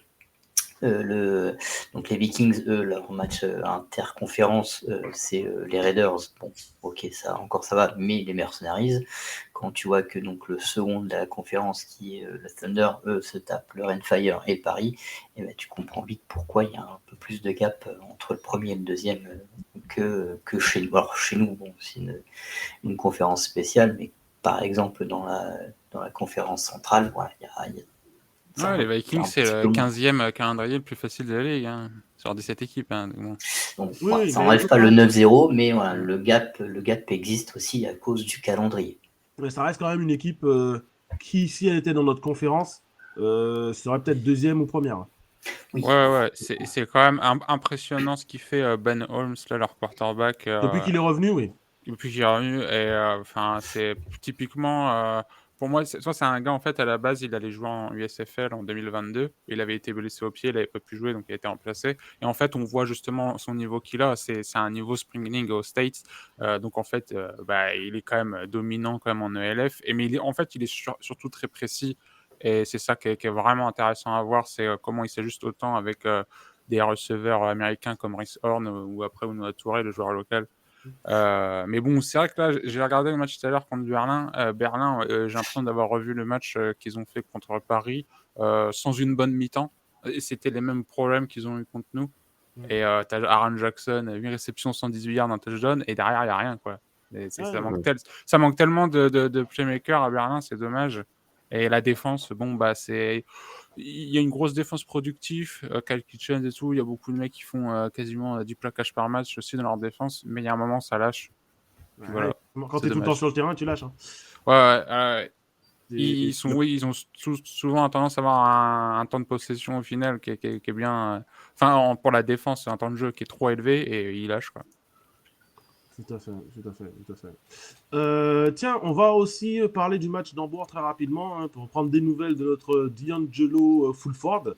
donc les Vikings, eux, leur match interconférence, c'est les Raiders. Bon, ok, ça encore ça va, mais les Mercenaries. Quand tu vois que donc le second de la conférence, qui est le Thunder, eux se tapent le Rainfire et Paris, et ben tu comprends vite pourquoi il y a un peu plus de gap entre le premier et le deuxième que chez nous. Alors chez nous, bon, c'est une conférence spéciale, mais par exemple dans la conférence centrale, voilà, il y a Ouais, les Vikings, c'est le moins. 15e calendrier le plus facile de la ligue, hein, sur 17 équipes. Hein, bon. Donc, Oui, voilà, oui, ça mais n'enlève pas le 9-0, mais voilà, Mm. le gap existe aussi à cause du calendrier. ça reste quand même une équipe qui, si elle était dans notre conférence, serait peut-être deuxième ou première. Oui. Ouais. C'est quand même impressionnant ce qu'il fait Ben Holmes, là, leur quarterback. Depuis qu'il est revenu, oui. Depuis qu'il est revenu, et enfin, c'est typiquement, pour moi, c'est un gars, en fait, à la base, il allait jouer en USFL en 2022. Il avait été blessé au pied, il n'avait pas pu jouer, donc il a été remplacé. Et en fait, on voit justement son niveau qu'il a. C'est un niveau Spring League aux States. Donc, en fait, il est quand même dominant quand même en ELF. Mais en fait, il est surtout très précis. Et c'est ça qui est vraiment intéressant à voir, c'est comment il s'ajuste autant avec des receveurs américains comme Rhys Horn ou après Noah Touré, le joueur local. Mais bon, c'est vrai que là, j'ai regardé le match tout à l'heure contre Berlin. Berlin, j'ai l'impression d'avoir revu le match qu'ils ont fait contre Paris sans une bonne mi-temps. Et c'était les mêmes problèmes qu'ils ont eu contre nous. Et t'as Aaron Jackson, 8 réceptions, 118 yards, un touchdown, et derrière, il n'y a rien, quoi. Ça manque tellement de playmakers à Berlin, c'est dommage. Et la défense, bon, il y a une grosse défense productive, Kyle Kitchens et tout. Il y a beaucoup de mecs qui font quasiment du plaquage par match aussi dans leur défense, mais il y a un moment, ça lâche. Puis voilà, Quand tu es c'est tout le temps dommage. sur le terrain, tu lâches. Hein. Ouais. Et- Ils ont souvent tendance à avoir un temps de possession au final qui est bien. Enfin, pour la défense, c'est un temps de jeu qui est trop élevé et ils lâchent, quoi. Tout à fait. Tiens, on va aussi parler du match d'Hambourg très rapidement, hein, pour prendre des nouvelles de notre D'Angelo Fulford,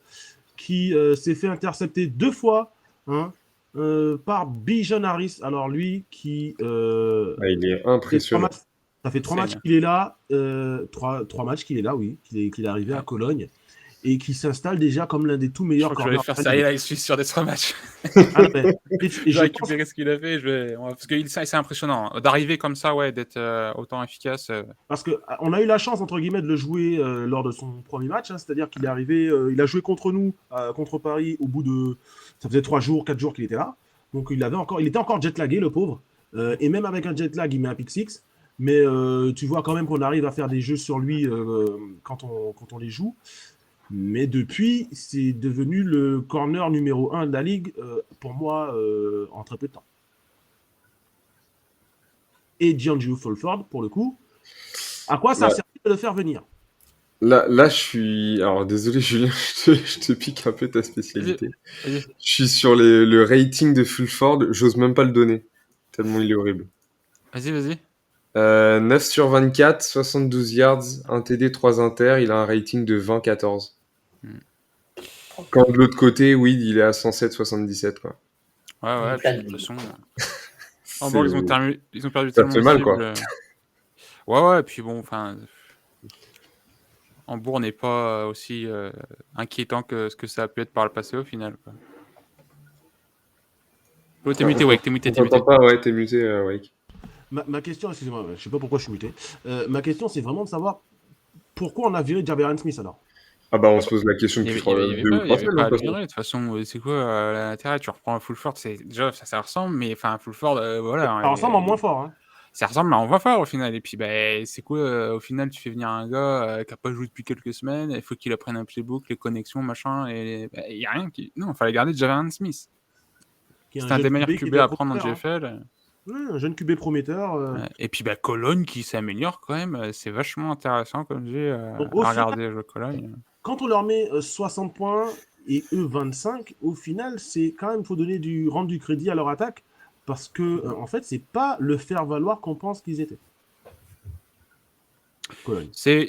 qui s'est fait intercepter 2 fois, hein, par Bijan Harris. Alors lui, qui Il est fait 3 impressionnant. matchs, ça fait 3 matchs Insane. qu'il est là, 3 matchs qu'il est là, oui, qu'il est arrivé à Ouais. Cologne, et qui s'installe déjà comme l'un des tout Je meilleurs crois que je vais corners. faire ça. Et là, il suit sur des 3 matchs. Ah, mais- et Je vais je pense récupérer ce qu'il a fait. Parce que c'est impressionnant. D'arriver comme ça, ouais, d'être autant efficace. parce que on a eu la chance entre guillemets de le jouer lors de son premier match, hein, c'est-à-dire qu'il est arrivé, il a joué contre nous, contre Paris, au bout de, ça faisait 3 jours, 4 jours qu'il était là, donc il était encore jet-lagué le pauvre, et même avec un jet-lag il met un pick six, mais tu vois quand même qu'on arrive à faire des jeux sur lui quand on les joue, mais depuis c'est devenu le corner numéro 1 de la ligue pour moi en très peu de temps. Et D'Angelo Fulford pour le coup, à quoi ça a servi de le faire venir? Là, je suis. Alors, désolé, Julien, je te pique un peu ta spécialité. Vas-y. Je suis sur le rating de Fulford, j'ose même pas le donner, tellement il est horrible. Vas-y. 9 sur 24, 72 yards, 1 TD, 3 inter, il a un rating de 20-14. Quand de l'autre côté, oui, il est à 107-77, quoi. Ouais, Donc puis là, de toute façon. C'est- Bon, ils ont perdu Ça tellement fait de mal, cibles. quoi. Ouais, puis bon, enfin. Hambourg n'est pas aussi inquiétant que ce que ça a pu être par le passé au final, quoi. Oh, t'es muté, Wake, t'es muté. On t'entend pas, ouais, t'es muté, Wake. Ma question, excusez-moi, je sais pas pourquoi je suis muté. Ma question, c'est vraiment de savoir pourquoi on a viré Javarian Smith alors. Ah bah, on se pose la question Il depuis y avait 2 ou pas, 3 semaines, à de le toute façon. virer. De toute façon, c'est quoi l'intérêt? Tu reprends un Fulford, déjà ça ressemble, mais enfin Fulford, voilà. Ça ressemble en moins fort. Hein. ça ressemble à on va faire au final. Et puis, c'est quoi, au final, tu fais venir un gars qui n'a pas joué depuis quelques semaines, il faut qu'il apprenne un playbook, les connexions, machin, et il n'y a rien qui. Non, il fallait garder Javion Smith. Qui est C'est un un des jeune meilleurs QB qui est QB bien à prendre en prometteur. Hein. GFL. Ouais, un jeune QB prometteur. Ouais. Et puis, Cologne qui s'améliore quand même. C'est vachement intéressant comme j'ai Donc, au à final, regarder jouer Cologne. quand on leur met 60 points et eux 25, au final, c'est quand même, il faut rendre du crédit à leur attaque parce que, en fait, c'est pas le faire valoir qu'on pense qu'ils étaient. Cologne. C'est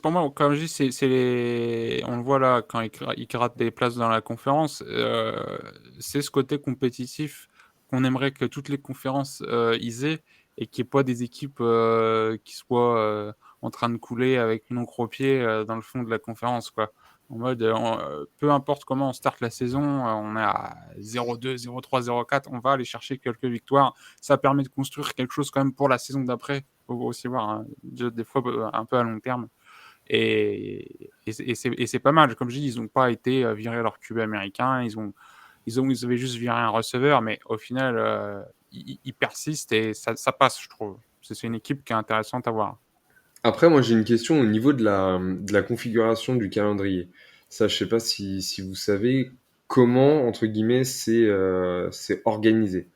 pour moi, comme je dis, on le voit là, quand ils grattent des places dans la conférence, c'est ce côté compétitif qu'on aimerait que toutes les conférences ils aient et qu'il n'y ait pas des équipes qui soient en train de couler avec une encre au pied dans le fond de la conférence, quoi. En mode, peu importe comment on starte la saison, on est à 0-2, 0-3, 0-4, on va aller chercher quelques victoires. Ça permet de construire quelque chose quand même pour la saison d'après. Faut aussi voir, hein, des fois un peu à long terme. Et c'est pas mal. Comme je dis, ils n'ont pas été virer leur QB américain. Ils avaient juste viré un receveur, mais au final, ils persistent et ça passe, je trouve. C'est une équipe qui est intéressante à voir. Après, moi, j'ai une question au niveau de la configuration du calendrier. Ça, je sais pas si vous savez comment, entre guillemets, c'est organisé.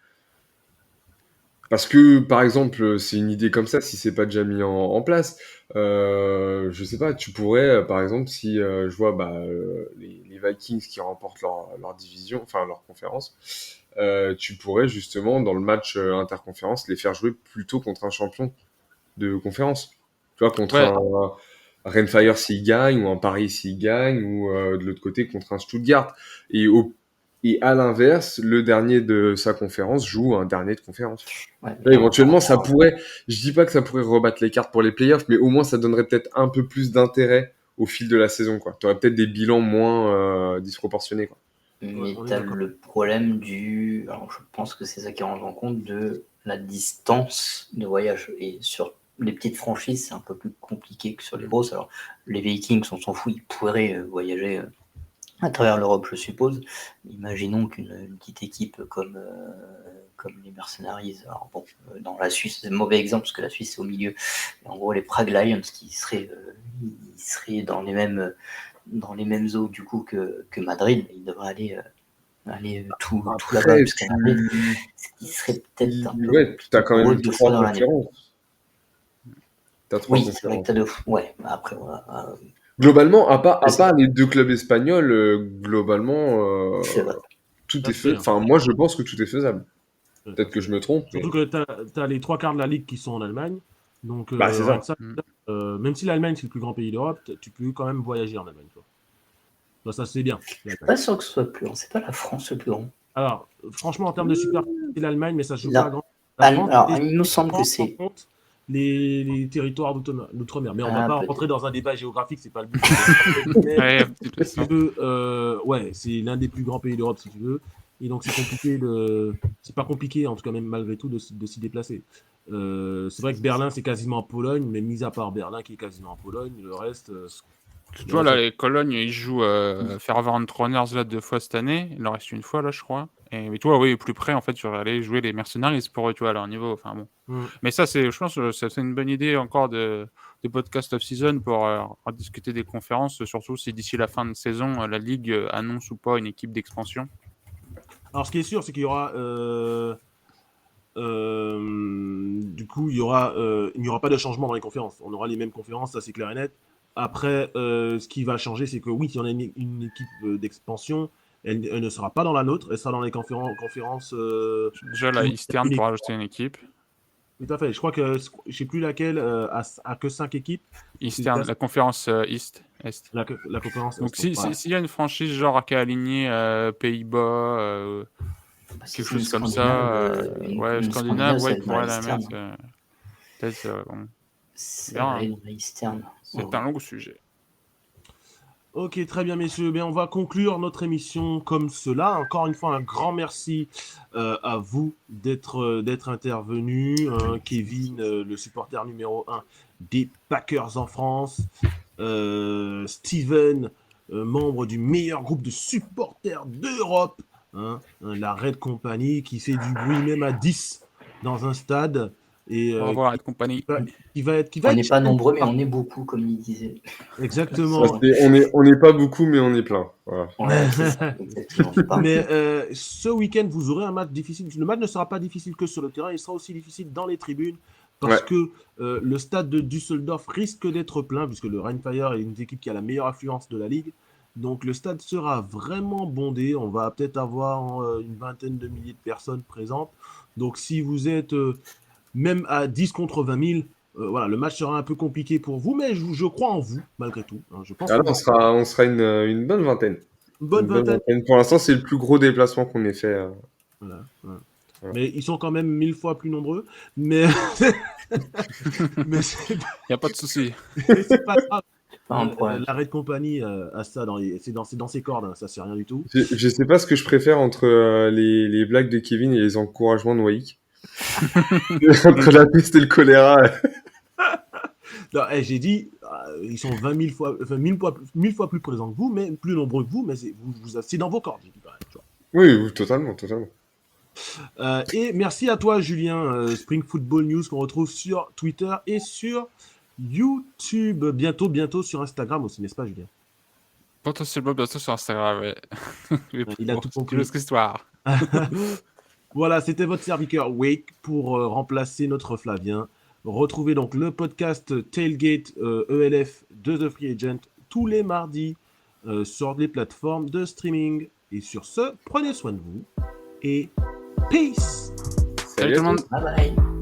Parce que, par exemple, c'est une idée comme ça, si c'est pas déjà mis en place, je sais pas, tu pourrais, par exemple, si je vois les Vikings qui remportent leur division, enfin leur conférence, tu pourrais justement, dans le match interconférence, les faire jouer plutôt contre un champion de conférence. Tu vois, contre Ouais, un Renfire s'il gagne, ou un Paris s'il gagne, ou de l'autre côté contre un Stuttgart. Et à l'inverse, le dernier de sa conférence joue un dernier de conférence. Ouais, Là, mais éventuellement, ça pourrait, je dis pas que ça pourrait rebattre les cartes pour les playoffs, mais au moins ça donnerait peut-être un peu plus d'intérêt au fil de la saison, quoi. Tu aurais peut-être des bilans moins disproportionnés, quoi. mais on est tu as d'accord. le problème Alors, je pense que c'est ça qui rentre en compte de la distance de voyage. Et sur les petites franchises, c'est un peu plus compliqué que sur les grosses. Alors, les Vikings, on s'en fout, ils pourraient voyager à travers l'Europe, je suppose. Imaginons qu'une petite équipe comme les Mercenaries, alors bon, dans la Suisse, c'est un mauvais exemple parce que la Suisse c'est au milieu. Mais en gros, les Prague Lions ils seraient dans les mêmes eaux du coup que Madrid, mais ils devraient aller tout là-bas Après, jusqu'à Madrid. Ce qui serait peut-être un peu ouais, compliqué t'as quand pour eux même deux trois fois dans l'année. conférences. T'as trois Oui, c'est vrai que conférences. t'as deux. Ouais, bah après voilà. Globalement, à C'est part les deux clubs espagnols, globalement, c'est vrai. tout Ça est se fait. fait. Hein. Enfin, moi, je pense que tout est faisable. Ça Peut-être se que fait. je me trompe, mais Surtout que tu as les trois quarts de la ligue qui sont en Allemagne. Donc, c'est rien que ça. ça, même si l'Allemagne c'est le plus grand pays d'Europe, tu peux quand même voyager en Allemagne. Toi, ça c'est bien. Je suis pas sûr que ce soit plus grand. C'est pas la France le plus grand. Alors, franchement, en termes de super, c'est l'Allemagne, mais ça se joue Non. pas à grand. La France, Alors, il nous semble que prend en c'est. compte les territoires d'outre-mer. Mais on va Ah, pas peut-être. rentrer dans un débat géographique, c'est pas le but. ouais, petite Si tu veux, ouais, c'est l'un des plus grands pays d'Europe, si tu veux. Et donc, c'est compliqué c'est pas compliqué, en tout cas, même malgré tout, de s'y déplacer. C'est vrai que Berlin, c'est quasiment en Pologne, mais mis à part Berlin, qui est quasiment en Pologne, le reste. Tu vois, là, les Cologne, ils jouent Fervent Runners là 2 fois cette année. Il en reste une fois, là, je crois. Mais toi, oui, plus près, en fait, tu vas aller jouer les Mercenaries pour eux, tu vois, à leur niveau. Enfin, bon. Mais ça, je pense que c'est une bonne idée encore des podcasts off-season pour discuter des conférences, surtout si d'ici la fin de saison, la Ligue annonce ou pas une équipe d'expansion. Alors, ce qui est sûr, c'est qu'il y aura. Du coup, il n'y aura pas de changement dans les conférences. On aura les mêmes conférences, ça c'est clair et net. Après, ce qui va changer, c'est que oui, il y en a une équipe d'expansion, elle ne sera pas dans la nôtre, elle sera dans les conférences. Déjà, la Eastern pour rajouter une équipe. Tout à fait. Je crois que je sais plus laquelle a que 5 équipes. Eastern, la conférence Est. La conférence. Donc, s'il y a une franchise genre qui est alignée Pays-Bas, quelque chose comme ça, ouais, Scandinave, ouais, pourrait la mettre. Peut-être, bon. C'est la Eastern. C'est un long sujet. Ok, très bien, messieurs. Bien, on va conclure notre émission comme cela. Encore une fois, un grand merci à vous d'être intervenus. Kevin, le supporter numéro 1 des Packers en France. Steven, membre du meilleur groupe de supporters d'Europe. La Red Company qui fait du bruit même à 10 dans un stade. Et Au revoir, et compagnie. qui va être On n'est pas nombreux, mais on est beaucoup, comme il disait. Exactement. Ça, on n'est pas beaucoup, mais on est plein. Voilà. Ouais, c'est ça, exactement. C'est pas un Mais peu. ce week-end, vous aurez un match difficile. Le match ne sera pas difficile que sur le terrain, il sera aussi difficile dans les tribunes parce Ouais. que le stade de Düsseldorf risque d'être plein puisque le Rhein-Fire est une équipe qui a la meilleure affluence de la ligue. Donc le stade sera vraiment bondé. On va peut-être avoir une vingtaine de milliers de personnes présentes. Donc si vous êtes même à 10 contre 20 000, voilà, le match sera un peu compliqué pour vous, mais je crois en vous malgré tout. Hein. Je pense Alors, que on sera une bonne vingtaine. bonne Une bonne vingtaine. vingtaine. Pour l'instant, c'est le plus gros déplacement qu'on ait fait. Voilà, voilà. Voilà. Mais ils sont quand même 1000 fois plus nombreux. Mais, mais c'est Y a pas de souci. c'est pas grave. Pas un problème. L'arrêt de compagnie a ça c'est dans ses cordes, hein, ça c'est rien du tout. Je sais pas ce que je préfère entre les blagues de Kevin et les encouragements de Waik. Entre la peste et le choléra. Non, j'ai dit, ils sont 20 000 fois, enfin 1000 fois plus présents que vous, mais plus nombreux que vous, mais c'est dans vos cordes. J'ai dit, bah, tu vois. Oui, totalement, totalement. Et merci à toi, Julien, Spring Football News, qu'on retrouve sur Twitter et sur YouTube. Bientôt sur Instagram aussi, n'est-ce pas, Julien? Potentiellement bientôt sur Instagram, ouais. Il a tout compris. Plus qu'histoire. Voilà, c'était votre serviteur Wake pour remplacer notre Flavien. Retrouvez donc le podcast Tailgate ELF de The Free Agent tous les mardis sur les plateformes de streaming. Et sur ce, prenez soin de vous et peace! Salut tout le monde. Bye bye.